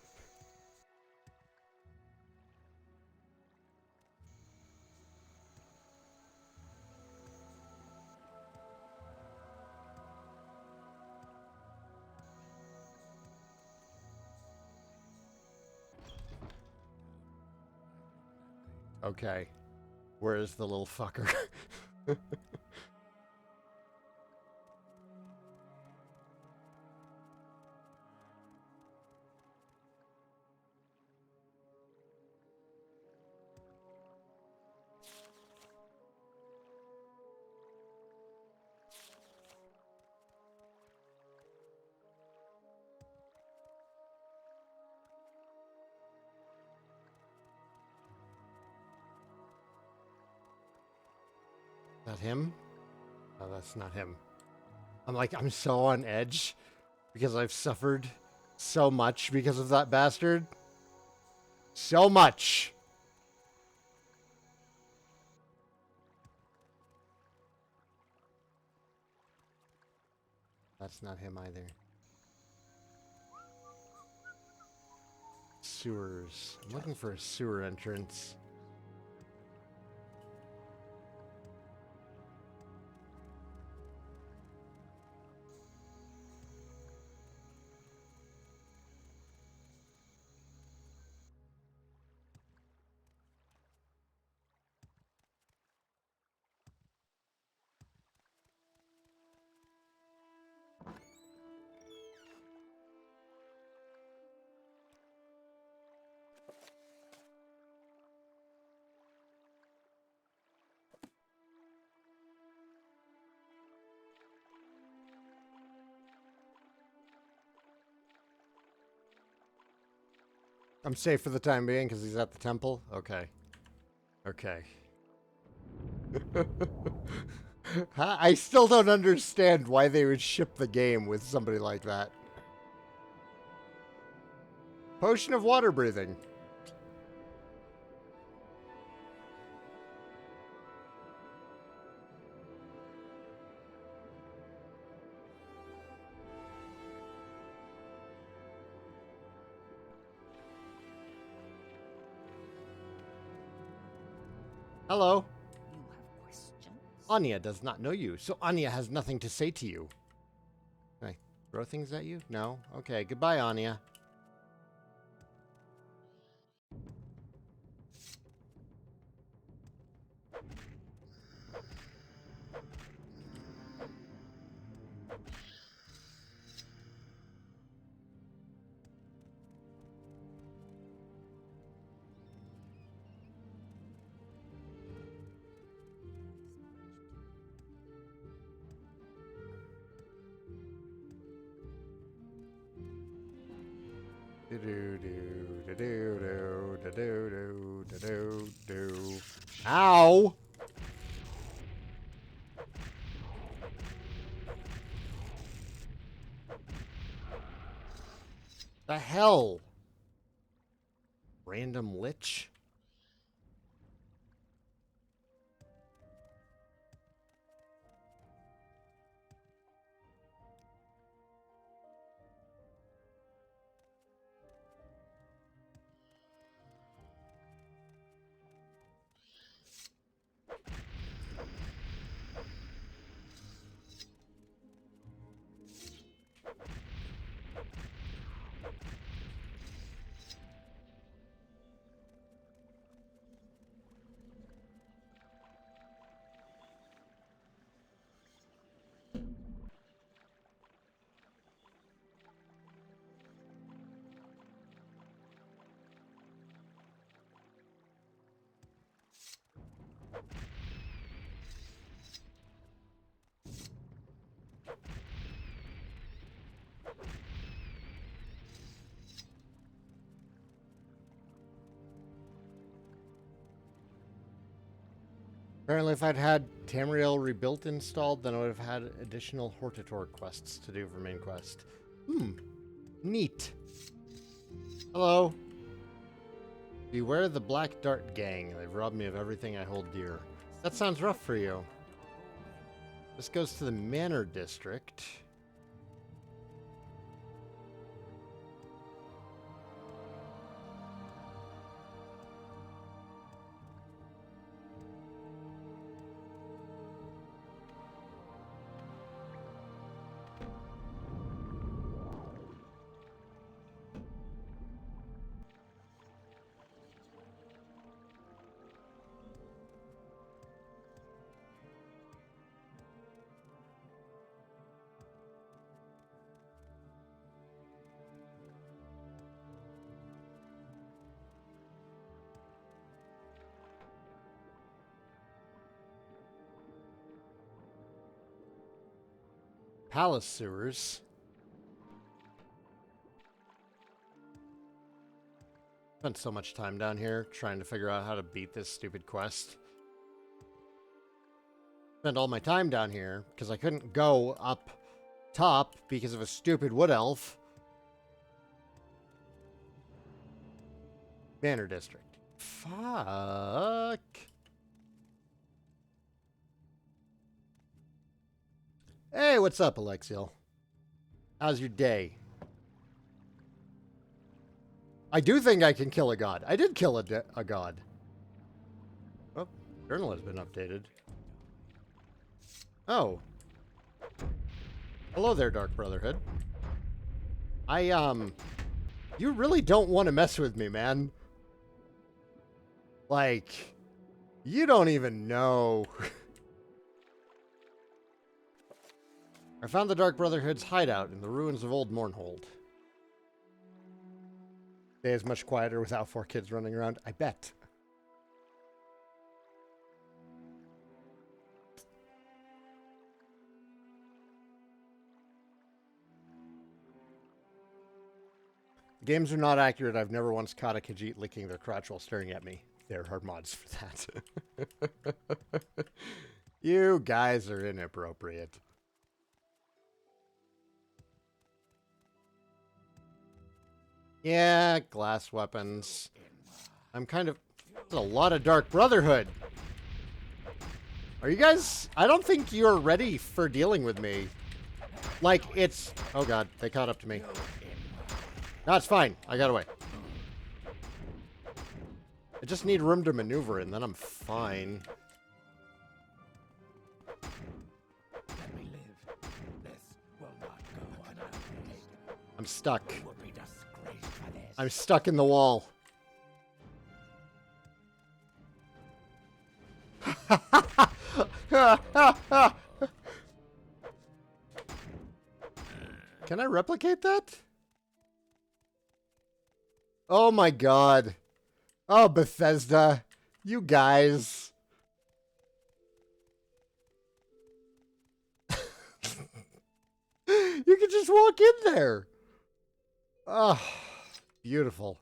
Okay. Where is the little fucker? That him? No, that's not him. I'm so on edge because I've suffered so much because of that bastard. So much. That's not him either. Sewers. I'm looking for a sewer entrance. I'm safe for the time being because he's at the temple? Okay. Okay. I still don't understand why they would ship the game with somebody like that. Potion of water breathing. Hello. You have questions? Anya does not know you, so Anya has nothing to say to you. Can I throw things at you? No? Okay, goodbye, Anya. Do do do do do do do do do do do. Ow! The hell? Random lich? Apparently, if I'd had Tamriel rebuilt installed, then I would have had additional Hortator quests to do for main quest. Neat. Hello. Beware the Black Dart Gang. They've robbed me of everything I hold dear. That sounds rough for you. This goes to the Manor District. Palace sewers. Spent so much time down here trying to figure out how to beat this stupid quest. Spent all my time down here because I couldn't go up top because of a stupid wood elf. Manor District. Fuck. Hey, what's up, Alexiel? How's your day? I do think I can kill a god. I did kill a god. Oh, journal has been updated. Oh. Hello there, Dark Brotherhood. You really don't want to mess with me, man. Like, you don't even know. I found the Dark Brotherhood's hideout in the ruins of Old Mournhold. Day is much quieter without 4 kids running around. I bet. Games are not accurate. I've never once caught a Khajiit licking their crotch while staring at me. There are mods for that. You guys are inappropriate. Yeah, glass weapons. I'm kind of... There's a lot of Dark Brotherhood. Are you guys... I don't think you're ready for dealing with me. Like, it's... Oh god, they caught up to me. No, it's fine. I got away. I just need room to maneuver and then I'm fine. Let me live. This will not go unnoticed. I'm stuck. You will be disgraced for this. I'm stuck in the wall. Can I replicate that? Oh my god. Oh, Bethesda. You guys. You can just walk in there. Oh, beautiful.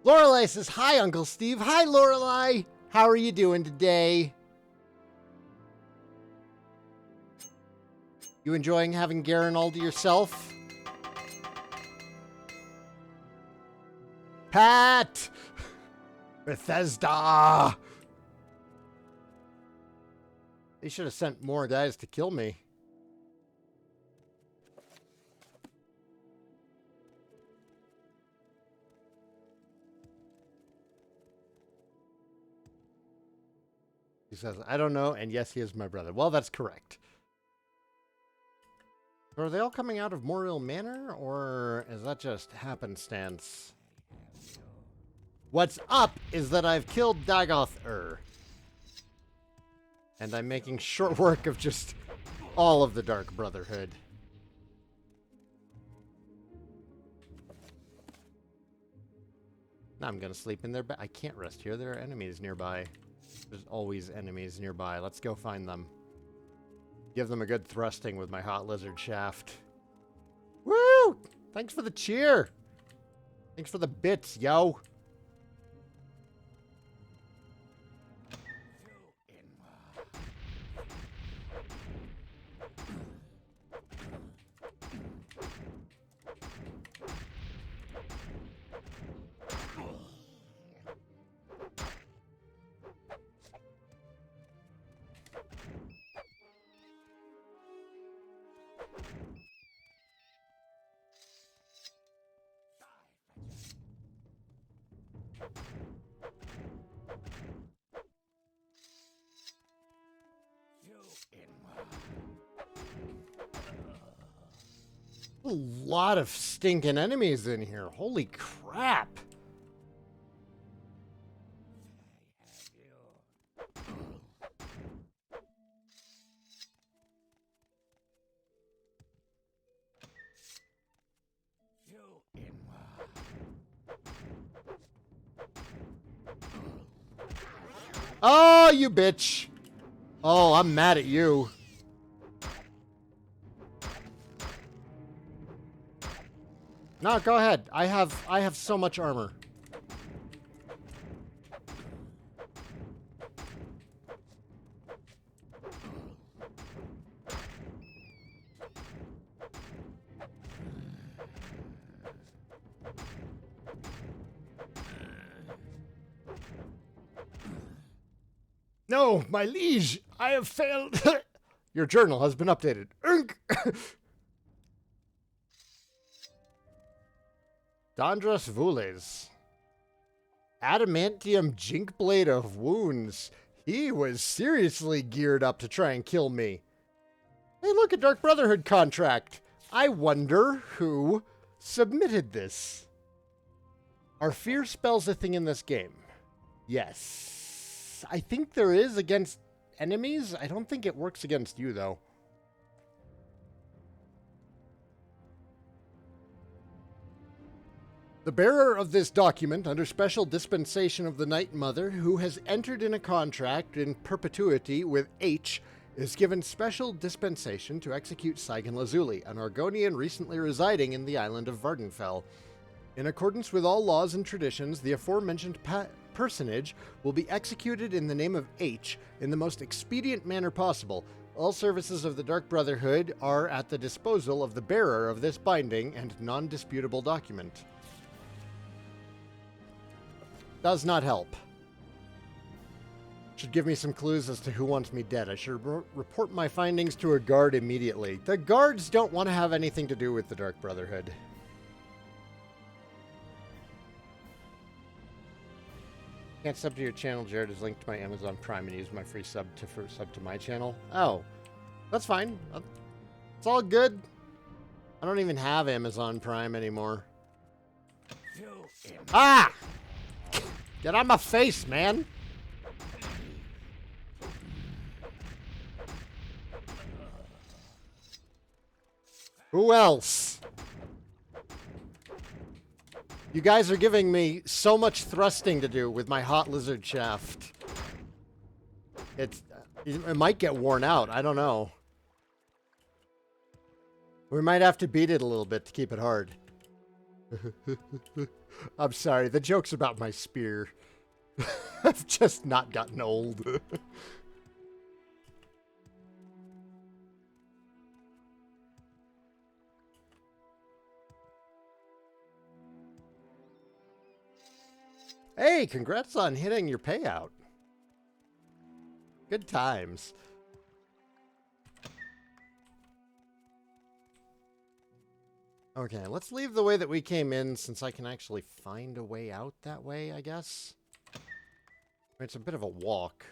Lorelei says, hi, Uncle Steve. Hi, Lorelei. How are you doing today? You enjoying having Garen all to yourself? Pat! Bethesda! They should have sent more guys to kill me. He says, I don't know, and yes, he is my brother. Well, that's correct. Are they all coming out of Morrowind Manor, or is that just happenstance? What's up is that I've killed Dagoth-ur. And I'm making short work of just all of the Dark Brotherhood. Now I'm gonna sleep in their bed. I can't rest here. There are enemies nearby. There's always enemies nearby. Let's go find them. Give them a good thrusting with my hot lizard shaft. Woo! Thanks for the cheer. Thanks for the bits, yo. A lot of stinking enemies in here. Holy crap. Oh, you bitch. Oh, I'm mad at you. No, go ahead. I have so much armor. No, my liege, I have failed. Your journal has been updated. Dandras Vules. Adamantium Jinkblade of Wounds. He was seriously geared up to try and kill me. Hey, look, a Dark Brotherhood contract. I wonder who submitted this. Are fear spells a thing in this game? Yes. I think there is against enemies. I don't think it works against you, though. The bearer of this document, under special dispensation of the Night Mother, who has entered in a contract in perpetuity with H, is given special dispensation to execute Saigan Lazuli, an Argonian recently residing in the island of Vardenfell. In accordance with all laws and traditions, the aforementioned personage will be executed in the name of H in the most expedient manner possible. All services of the Dark Brotherhood are at the disposal of the bearer of this binding and non-disputable document. Does not help. Should give me some clues as to who wants me dead. I should report my findings to a guard immediately. The guards don't want to have anything to do with the Dark Brotherhood. Can't sub to your channel. Jared is linked to my Amazon Prime and use my free sub to my channel. Oh, that's fine. It's all good. I don't even have Amazon Prime anymore. Ah! Get on my face, man. Who else? You guys are giving me so much thrusting to do with my hot lizard shaft. It might get worn out. I don't know. We might have to beat it a little bit to keep it hard. I'm sorry, the joke's about my spear. I've just not gotten old. Hey, congrats on hitting your payout. Good times. Okay, let's leave the way that we came in since I can actually find a way out that way, I guess. It's a bit of a walk.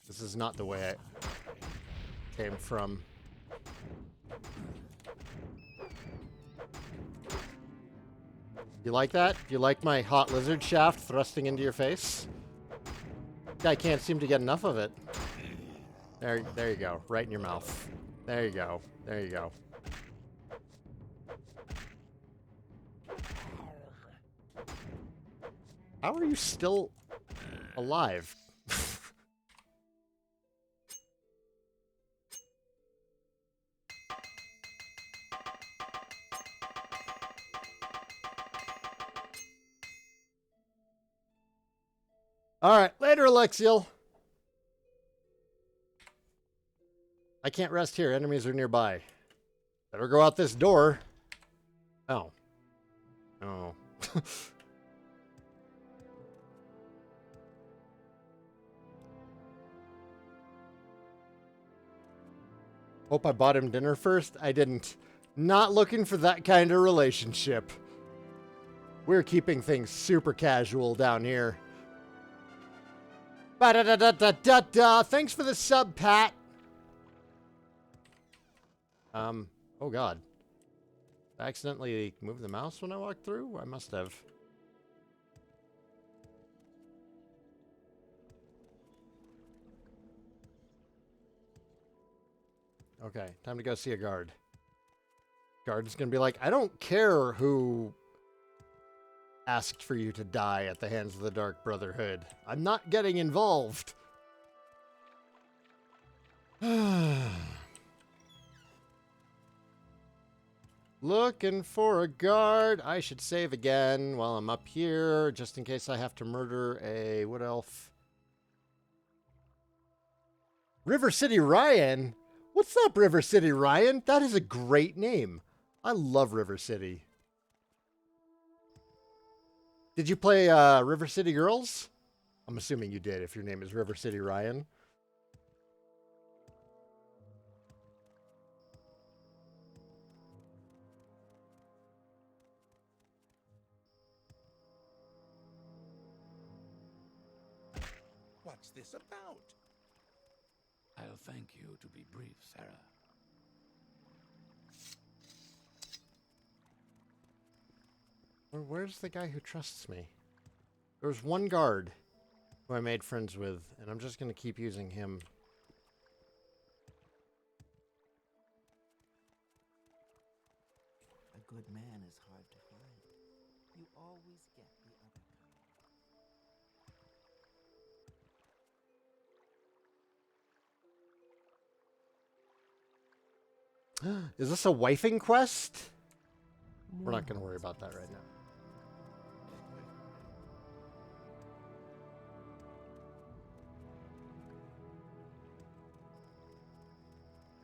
This is not the way I came from. You like that? You like my hot lizard shaft thrusting into your face? Guy can't seem to get enough of it. There you go. Right in your mouth. There you go. There you go. How are you still alive? Alright, later, Alexiel. I can't rest here. Enemies are nearby. Better go out this door. Oh. Oh. Hope I bought him dinner first. I didn't. Not looking for that kind of relationship. We're keeping things super casual down here. Ba-da-da-da-da-da-da. Thanks for the sub, Pat. Oh god. I accidentally moved the mouse when I walked through? I must have. Okay, time to go see a guard. Guard's gonna be like, I don't care who asked for you to die at the hands of the Dark Brotherhood. I'm not getting involved. Looking for a guard. I should save again while I'm up here, just in case I have to murder a wood elf. River City Ryan? What's up, River City Ryan? That is a great name. I love River City. Did you play River City Girls? I'm assuming you did if your name is River City Ryan. What's this about? I'll thank you to be brief, Sarah. Where's the guy who trusts me? There's one guard who I made friends with, and I'm just going to keep using him. A good man is hard to find. You always get the other kind. Is this a wifing quest? We're not going to worry about that right now.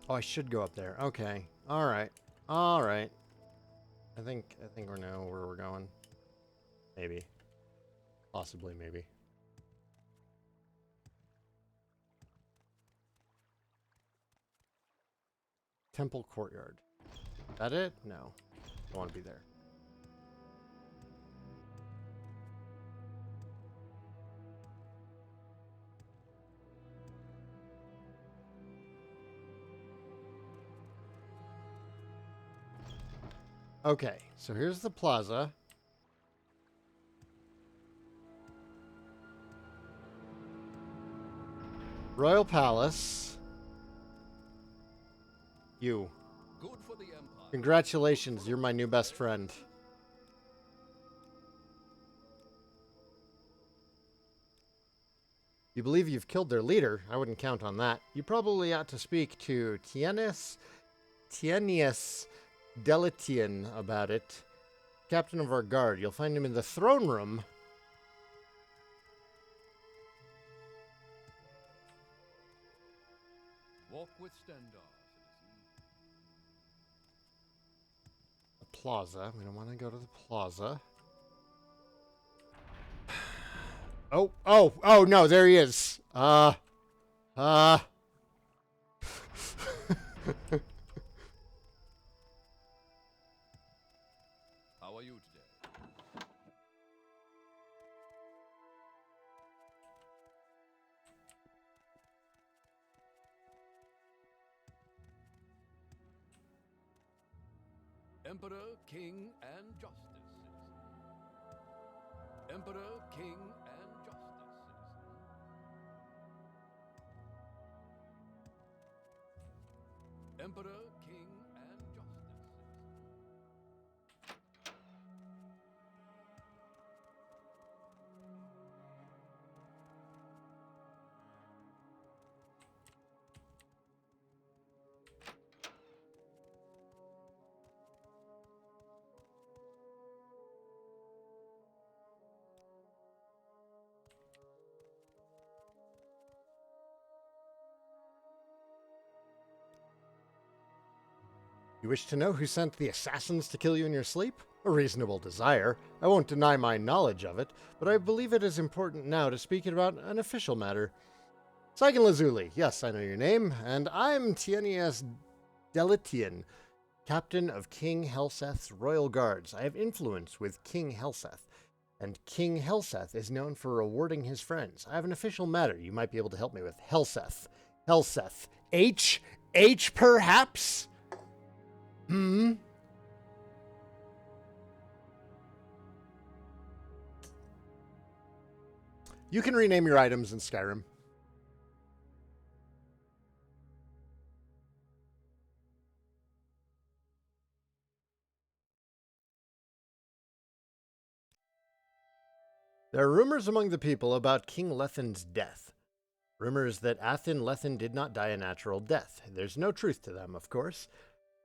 Oh, I should go up there. Okay. All right. All right. I think we know where we're going. Maybe. Possibly, maybe. Temple Courtyard. Is that it? No. Don't want to be there. Okay, so here's the plaza. Royal Palace. You. Good for the Empire. Congratulations, you're my new best friend. You believe you've killed their leader? I wouldn't count on that. You probably ought to speak to Tienius Deletian about it. Captain of our guard. You'll find him in the throne room. Walk with Stendar, citizen. The plaza. We don't want to go to the plaza. Oh, no, there he is. How are you today? Emperor, King, and Justice, citizen. Emperor, King, and Justice, citizen. Emperor, King, and Justice, citizen. You wish to know who sent the assassins to kill you in your sleep? A reasonable desire. I won't deny my knowledge of it, but I believe it is important now to speak about an official matter. Saigan Lazuli, yes, I know your name, and I'm Tienius Deletian, captain of King Helseth's royal guards. I have influence with King Helseth, and King Helseth is known for rewarding his friends. I have an official matter you might be able to help me with. Helseth. H perhaps? You can rename your items in Skyrim. There are rumors among the people about King Lethen's death. Rumors that Athen Lethen did not die a natural death. There's no truth to them, of course.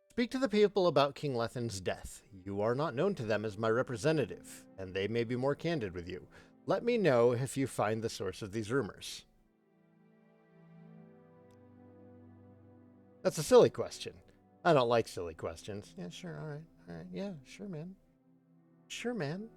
Speak to the people about King Lethen's death. You are not known to them as my representative, and they may be more candid with you. Let me know if you find the source of these rumors. That's a silly question. I don't like silly questions. Yeah, sure, all right, yeah, sure, man. Sure, man.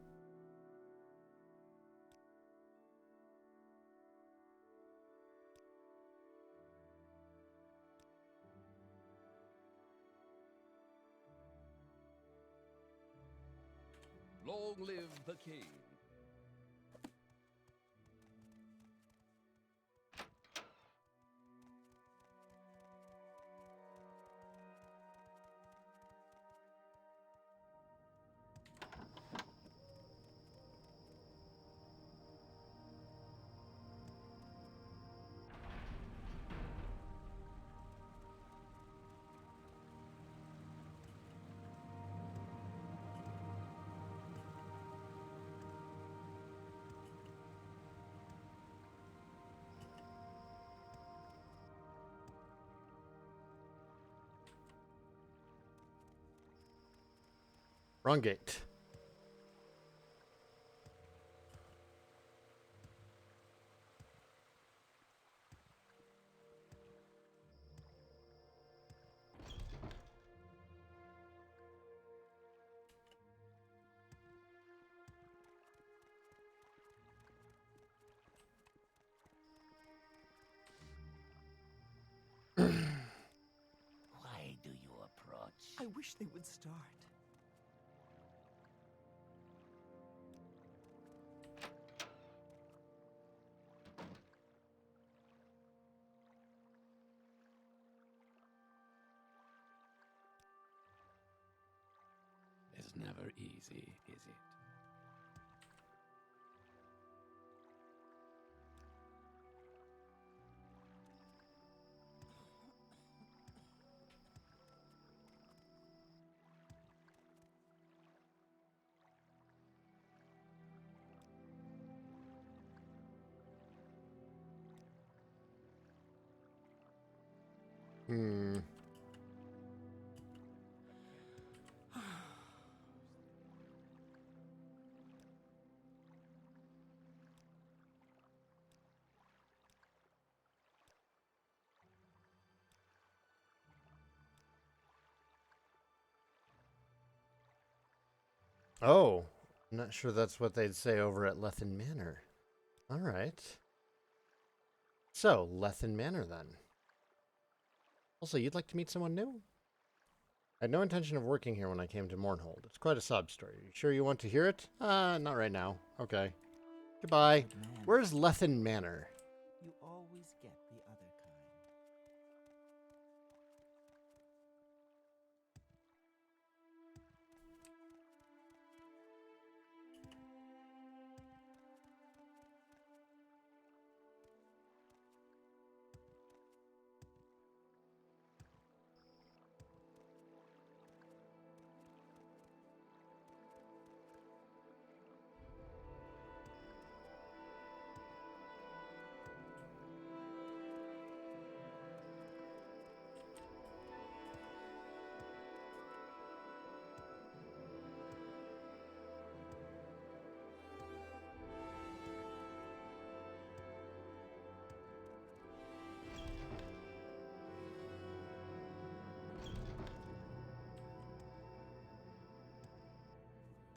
Long live the king. Wrong gate. Why do you approach? I wish they would start. It's never easy, is it? Oh, I'm not sure that's what they'd say over at Lethen Manor. All right. So, Lethen Manor then. Also, you'd like to meet someone new? I had no intention of working here when I came to Mournhold. It's quite a sob story. You sure you want to hear it? Not right now. Okay. Goodbye. Good man. Where's Lethen Manor? You always get the other kind.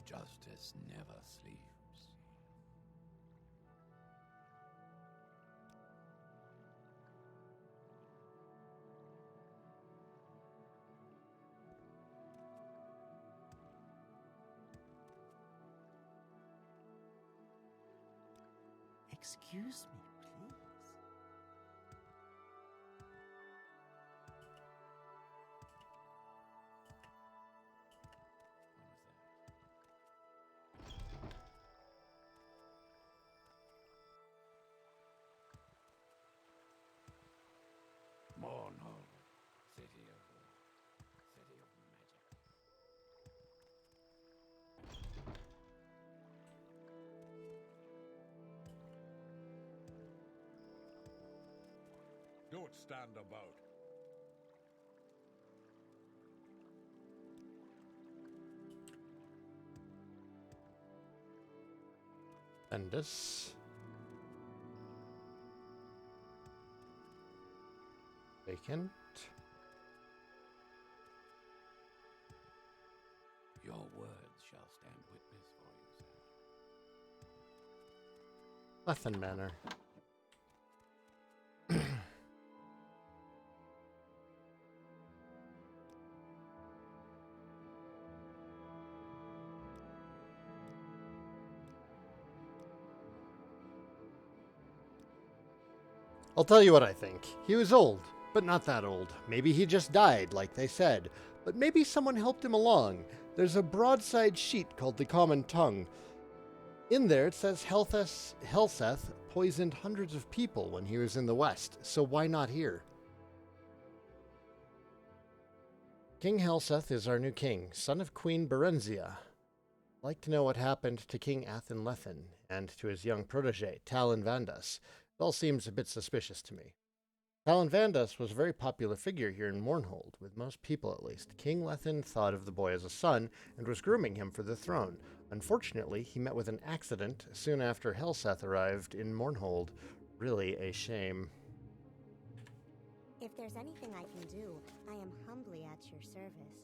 Justice never sleeps. Excuse me, please. Mournhold, city of magic. Don't stand about. Endus. Vacant. Your words shall stand witness for you, sir. Lethen Manor. I'll tell you what I think. He was old, but not that old. Maybe he just died, like they said. But maybe someone helped him along. There's a broadside sheet called the Common Tongue. In there it says Helseth poisoned hundreds of people when he was in the West, so why not here? King Helseth is our new king, son of Queen Berenzia. I'd like to know what happened to King Athen Lethen and to his young protege, Talon Vandas. It all seems a bit suspicious to me. Talon Vandas was a very popular figure here in Mournhold, with most people at least. King Lethen thought of the boy as a son and was grooming him for the throne. Unfortunately, he met with an accident soon after Helseth arrived in Mournhold. Really a shame. If there's anything I can do, I am humbly at your service.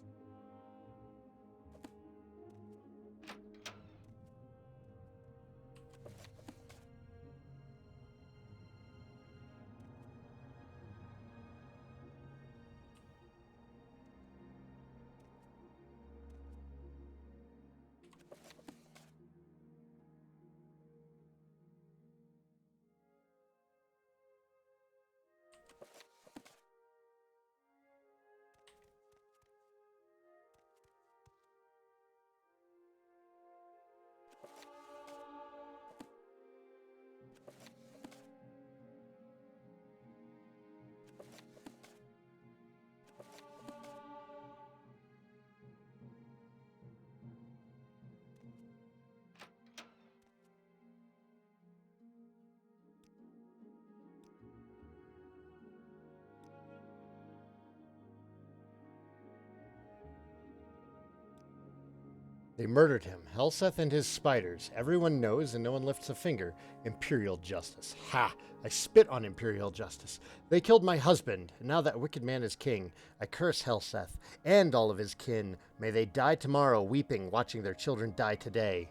They murdered him, Helseth and his spiders. Everyone knows and no one lifts a finger. Imperial justice. Ha! I spit on imperial justice. They killed my husband, and now that wicked man is king. I curse Helseth and all of his kin. May they die tomorrow, weeping, watching their children die today.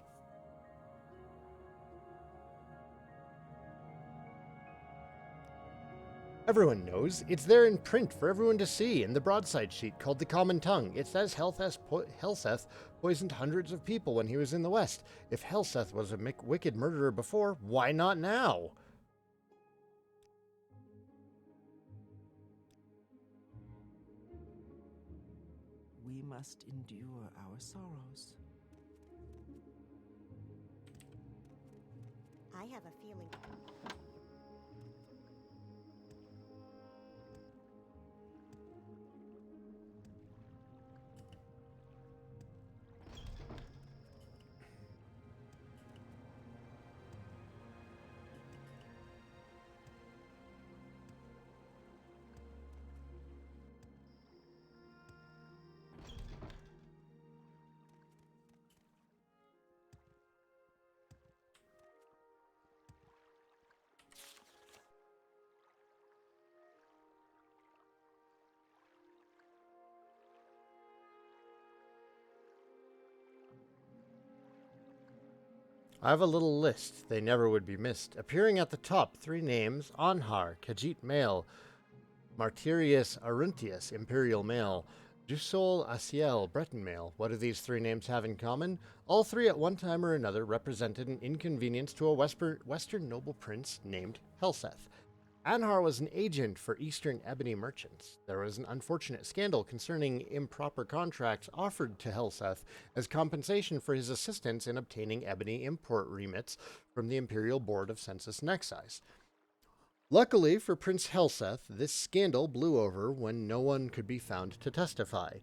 Everyone knows. It's there in print for everyone to see in the broadside sheet called the Common Tongue. It says Helseth poisoned hundreds of people when he was in the West. If Helseth was a wicked murderer before, why not now? We must endure our sorrows. I have a feeling. I have a little list. They never would be missed. Appearing at the top, 3 names: Anhar, Khajiit male; Martyrius Aruntius, Imperial male; Jusol Asiel, Breton male. What do these 3 names have in common? All 3 at one time or another represented an inconvenience to a Western noble prince named Helseth. Anhar was an agent for Eastern ebony merchants. There was an unfortunate scandal concerning improper contracts offered to Helseth as compensation for his assistance in obtaining ebony import remits from the Imperial Board of Census and Excise. Luckily for Prince Helseth, this scandal blew over when no one could be found to testify.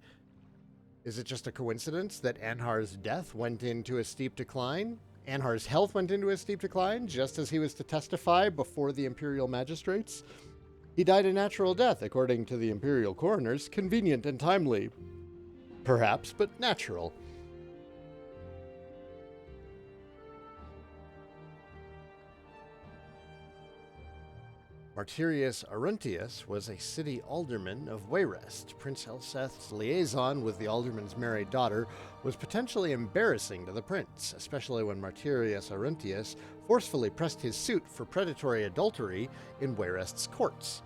Is it just a coincidence that Anhar's death went into a steep decline? Anhar's health went into a steep decline just as he was to testify before the Imperial magistrates? He died a natural death, according to the Imperial coroners. Convenient and timely. Perhaps, but natural. Martyrius Aruntius was a city alderman of Wayrest. Prince Helseth's liaison with the alderman's married daughter was potentially embarrassing to the prince, especially when Martyrius Aruntius forcefully pressed his suit for predatory adultery in Wayrest's courts.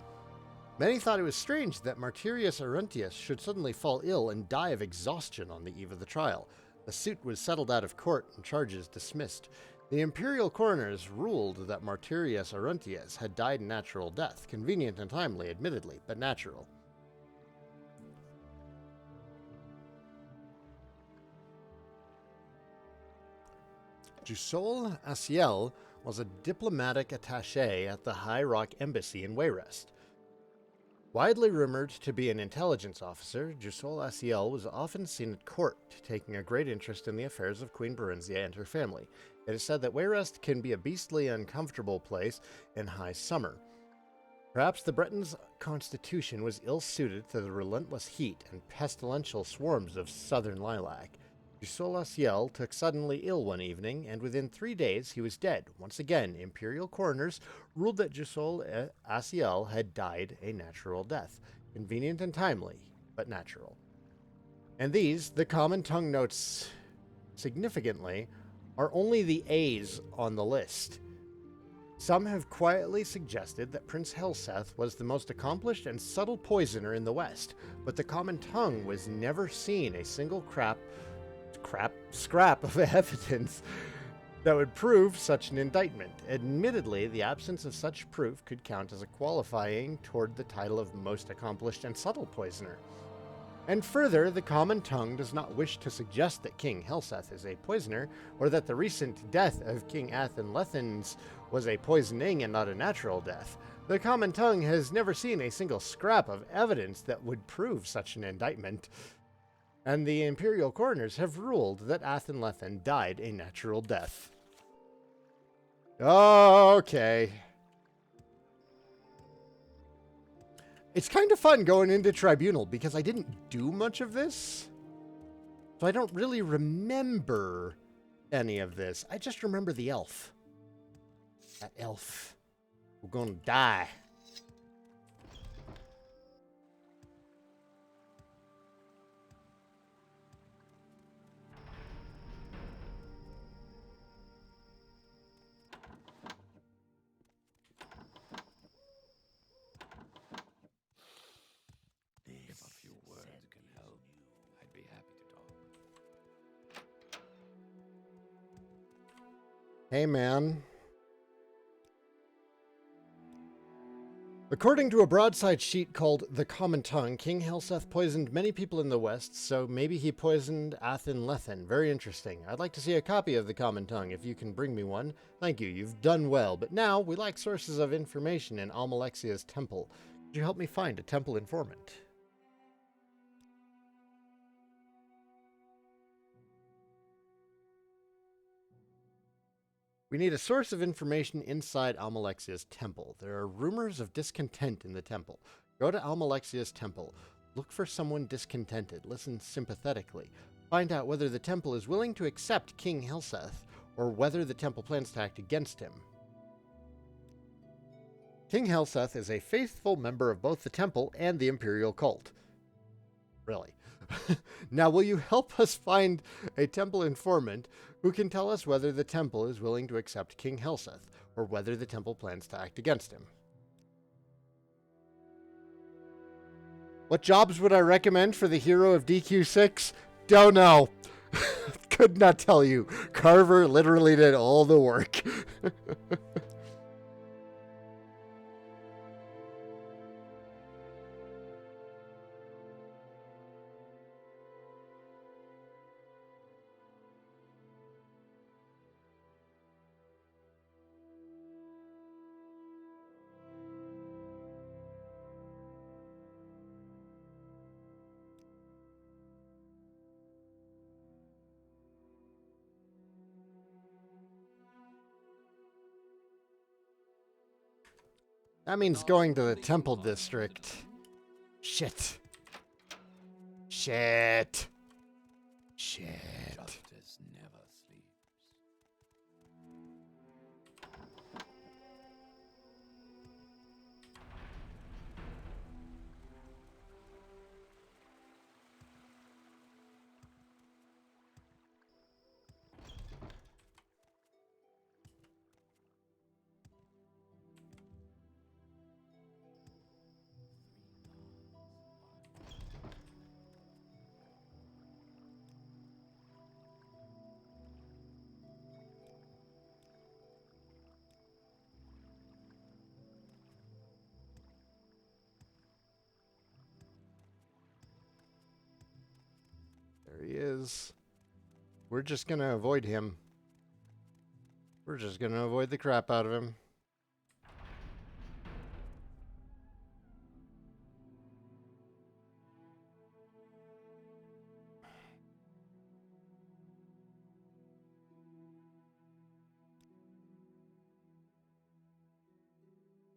Many thought it was strange that Martyrius Aruntius should suddenly fall ill and die of exhaustion on the eve of the trial. The suit was settled out of court and charges dismissed. The Imperial coroners ruled that Martyrius Aruntius had died a natural death, convenient and timely, admittedly, but natural. Jusol Asiel was a diplomatic attaché at the High Rock Embassy in Wayrest. Widely rumored to be an intelligence officer, Jusol Asiel was often seen at court, taking a great interest in the affairs of Queen Berenzia and her family. It is said that Wayrest can be a beastly uncomfortable place in high summer. Perhaps the Bretons' constitution was ill-suited to the relentless heat and pestilential swarms of southern lilac. Jusol Asiel took suddenly ill one evening, and within 3 days he was dead. Once again, Imperial coroners ruled that Jusol Asiel had died a natural death. Convenient and timely, but natural. And these, the Common Tongue notes significantly, are only the A's on the list. Some have quietly suggested that Prince Helseth was the most accomplished and subtle poisoner in the West, but the Common Tongue was never seen a single scrap of evidence that would prove such an indictment. Admittedly, the absence of such proof could count as a qualifying toward the title of most accomplished and subtle poisoner. And further, the Common Tongue does not wish to suggest that King Helseth is a poisoner, or that the recent death of King Athenlethans was a poisoning and not a natural death. The Common Tongue has never seen a single scrap of evidence that would prove such an indictment. And the Imperial coroners have ruled that Athenlethan died a natural death. Okay. It's kind of fun going into Tribunal because I didn't do much of this. So I don't really remember any of this. I just remember the elf. That elf. We're gonna die. If a few words can help, I'd be happy to talk. Hey, man. According to a broadside sheet called The Common Tongue, King Helseth poisoned many people in the West, so maybe he poisoned Athen Lethen. Very interesting. I'd like to see a copy of The Common Tongue, if you can bring me one. Thank you, you've done well. But now, we lack sources of information in Almalexia's temple. Could you help me find a temple informant? We need a source of information inside Almalexia's temple. There are rumors of discontent in the temple. Go to Almalexia's temple. Look for someone discontented. Listen sympathetically. Find out whether the temple is willing to accept King Helseth, or whether the temple plans to act against him. King Helseth is a faithful member of both the temple and the imperial cult. Really? Now, will you help us find a temple informant who can tell us whether the temple is willing to accept King Helseth, or whether the temple plans to act against him? What jobs would I recommend for the hero of DQ6? Don't know. Could not tell you. Carver literally did all the work. That means going to the temple district. Shit. Shit. Shit. Justice never sleeps. There he is. We're just gonna avoid him. We're just gonna avoid the crap out of him.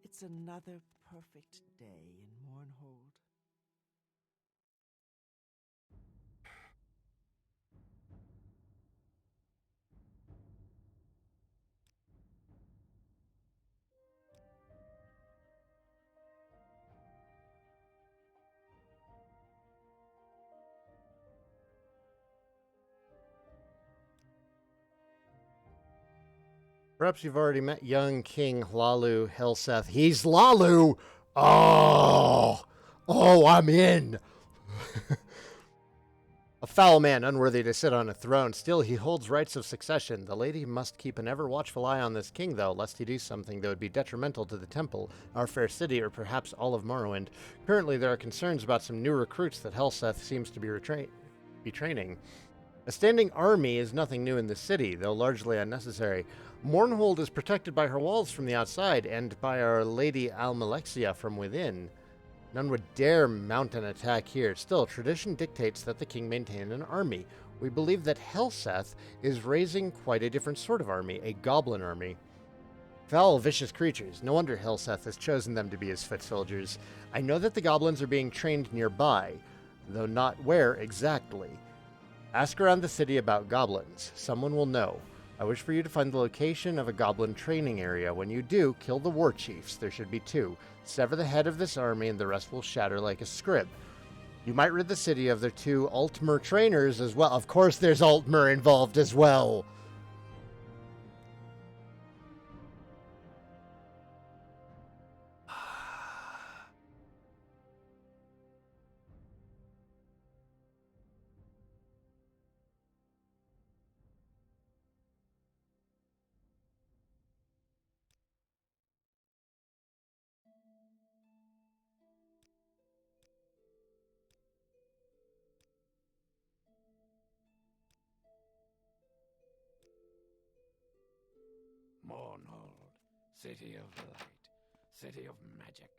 It's another perfect day in Mornhold. Perhaps you've already met young King Hlalu Helseth. He's Lalu! Oh! Oh, I'm in! A foul man, unworthy to sit on a throne. Still, he holds rights of succession. The lady must keep an ever-watchful eye on this king, though, lest he do something that would be detrimental to the temple, our fair city, or perhaps all of Morrowind. Currently, there are concerns about some new recruits that Helseth seems to be training. A standing army is nothing new in the city, though largely unnecessary. Mornhold is protected by her walls from the outside, and by our Lady Almalexia from within. None would dare mount an attack here. Still, tradition dictates that the king maintain an army. We believe that Helseth is raising quite a different sort of army, a goblin army. Foul, vicious creatures. No wonder Helseth has chosen them to be his foot soldiers. I know that the goblins are being trained nearby, though not where exactly. Ask around the city about goblins. Someone will know. I wish for you to find the location of a goblin training area. When you do, kill the war chiefs. There should be 2. Sever the head of this army and the rest will shatter like a scrib. You might rid the city of their 2 Altmer trainers as well. Of course there's Altmer involved as well. Mournhold, city of light, city of magic.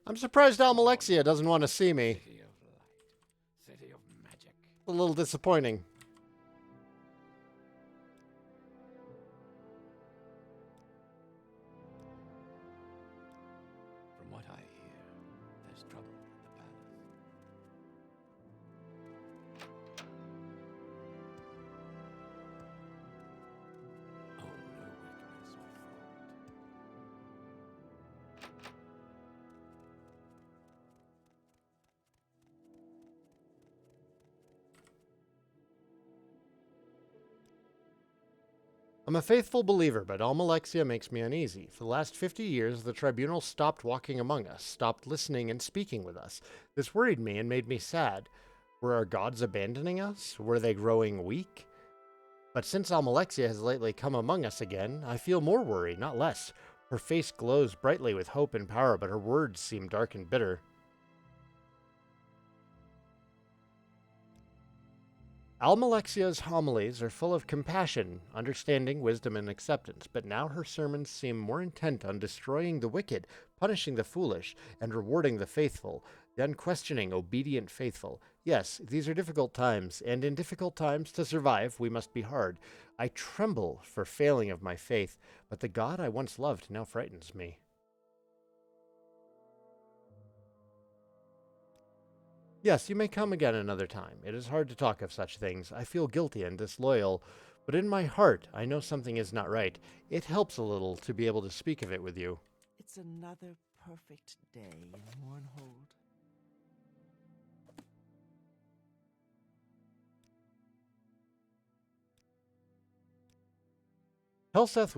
I'm surprised Almalexia doesn't want to see me. City of light, city of magic. A little disappointing. From what I hear, there's trouble at the palace. Oh, no weakness or fault. I'm a faithful believer, but Almalexia makes me uneasy. For the last 50 years, the tribunal stopped walking among us, stopped listening and speaking with us. This worried me and made me sad. Were our gods abandoning us? Were they growing weak? But since Almalexia has lately come among us again, I feel more worry, not less. Her face glows brightly with hope and power, but her words seem dark and bitter. Almalexia's homilies are full of compassion, understanding, wisdom, and acceptance, but now her sermons seem more intent on destroying the wicked, punishing the foolish, and rewarding the faithful, the unquestioning, obedient faithful. Yes, these are difficult times, and in difficult times, to survive, we must be hard. I tremble for failing of my faith, but the God I once loved now frightens me. Yes, you may come again another time. It is hard to talk of such things. I feel guilty and disloyal, but in my heart I know something is not right. It helps a little to be able to speak of it with you. It's another perfect day in Mournhold. Helseth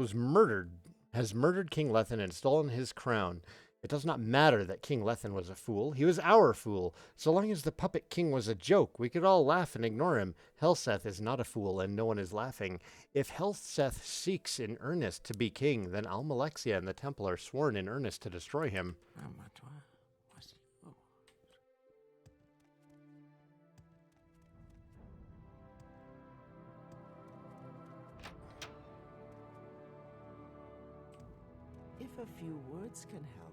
has murdered King Lethen and stolen his crown. It does not matter that King Lethen was a fool. He was our fool. So long as the puppet king was a joke, we could all laugh and ignore him. Helseth is not a fool, and no one is laughing. If Helseth seeks in earnest to be king, then Almalexia and the temple are sworn in earnest to destroy him. If a few words can help.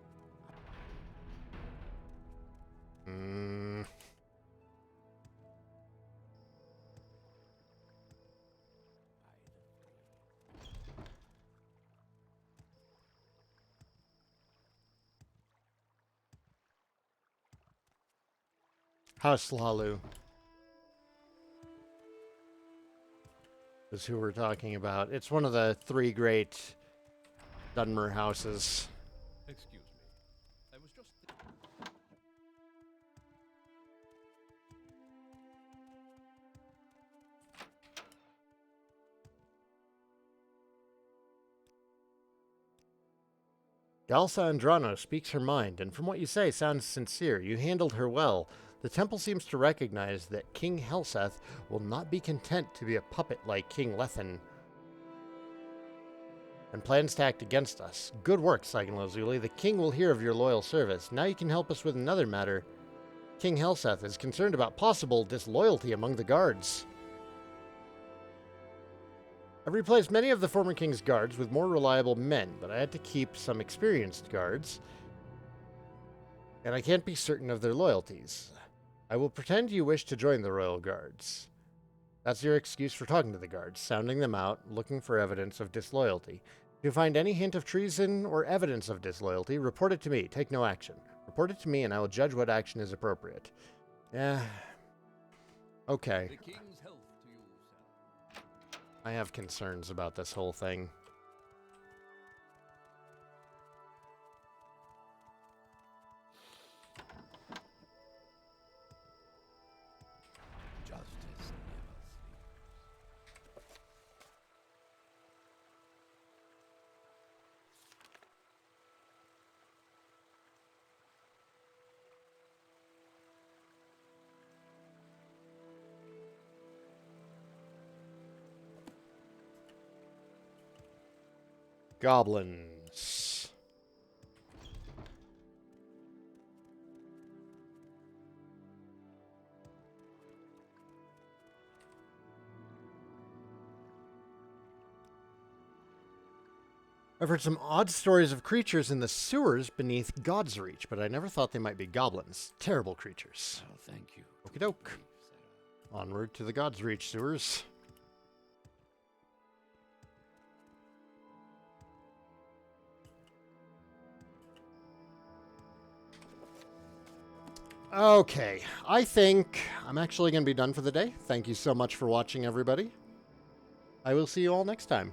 House Lalu is who we're talking about. It's one of the 3 great Dunmer houses. Excuse me. I was just... Galsa Andrano speaks her mind, and from what you say, sounds sincere. You handled her well. The temple seems to recognize that King Helseth will not be content to be a puppet like King Lethen, and plans to act against us. Good work, Saigan Lozuli. The king will hear of your loyal service. Now you can help us with another matter. King Helseth is concerned about possible disloyalty among the guards. I've replaced many of the former king's guards with more reliable men, but I had to keep some experienced guards, and I can't be certain of their loyalties. I will pretend you wish to join the royal guards. That's your excuse for talking to the guards, sounding them out, looking for evidence of disloyalty. If you find any hint of treason or evidence of disloyalty, report it to me. Take no action. Report it to me and I will judge what action is appropriate. Yeah. Okay. The king's health to you, sir. I have concerns about this whole thing. Justice never sleeps. Goblins. I've heard some odd stories of creatures in the sewers beneath God's Reach, but I never thought they might be goblins. Terrible creatures. Oh, thank you. Okie doke. Onward to the God's Reach sewers. Okay, I think I'm actually going to be done for the day. Thank you so much for watching, everybody. I will see you all next time.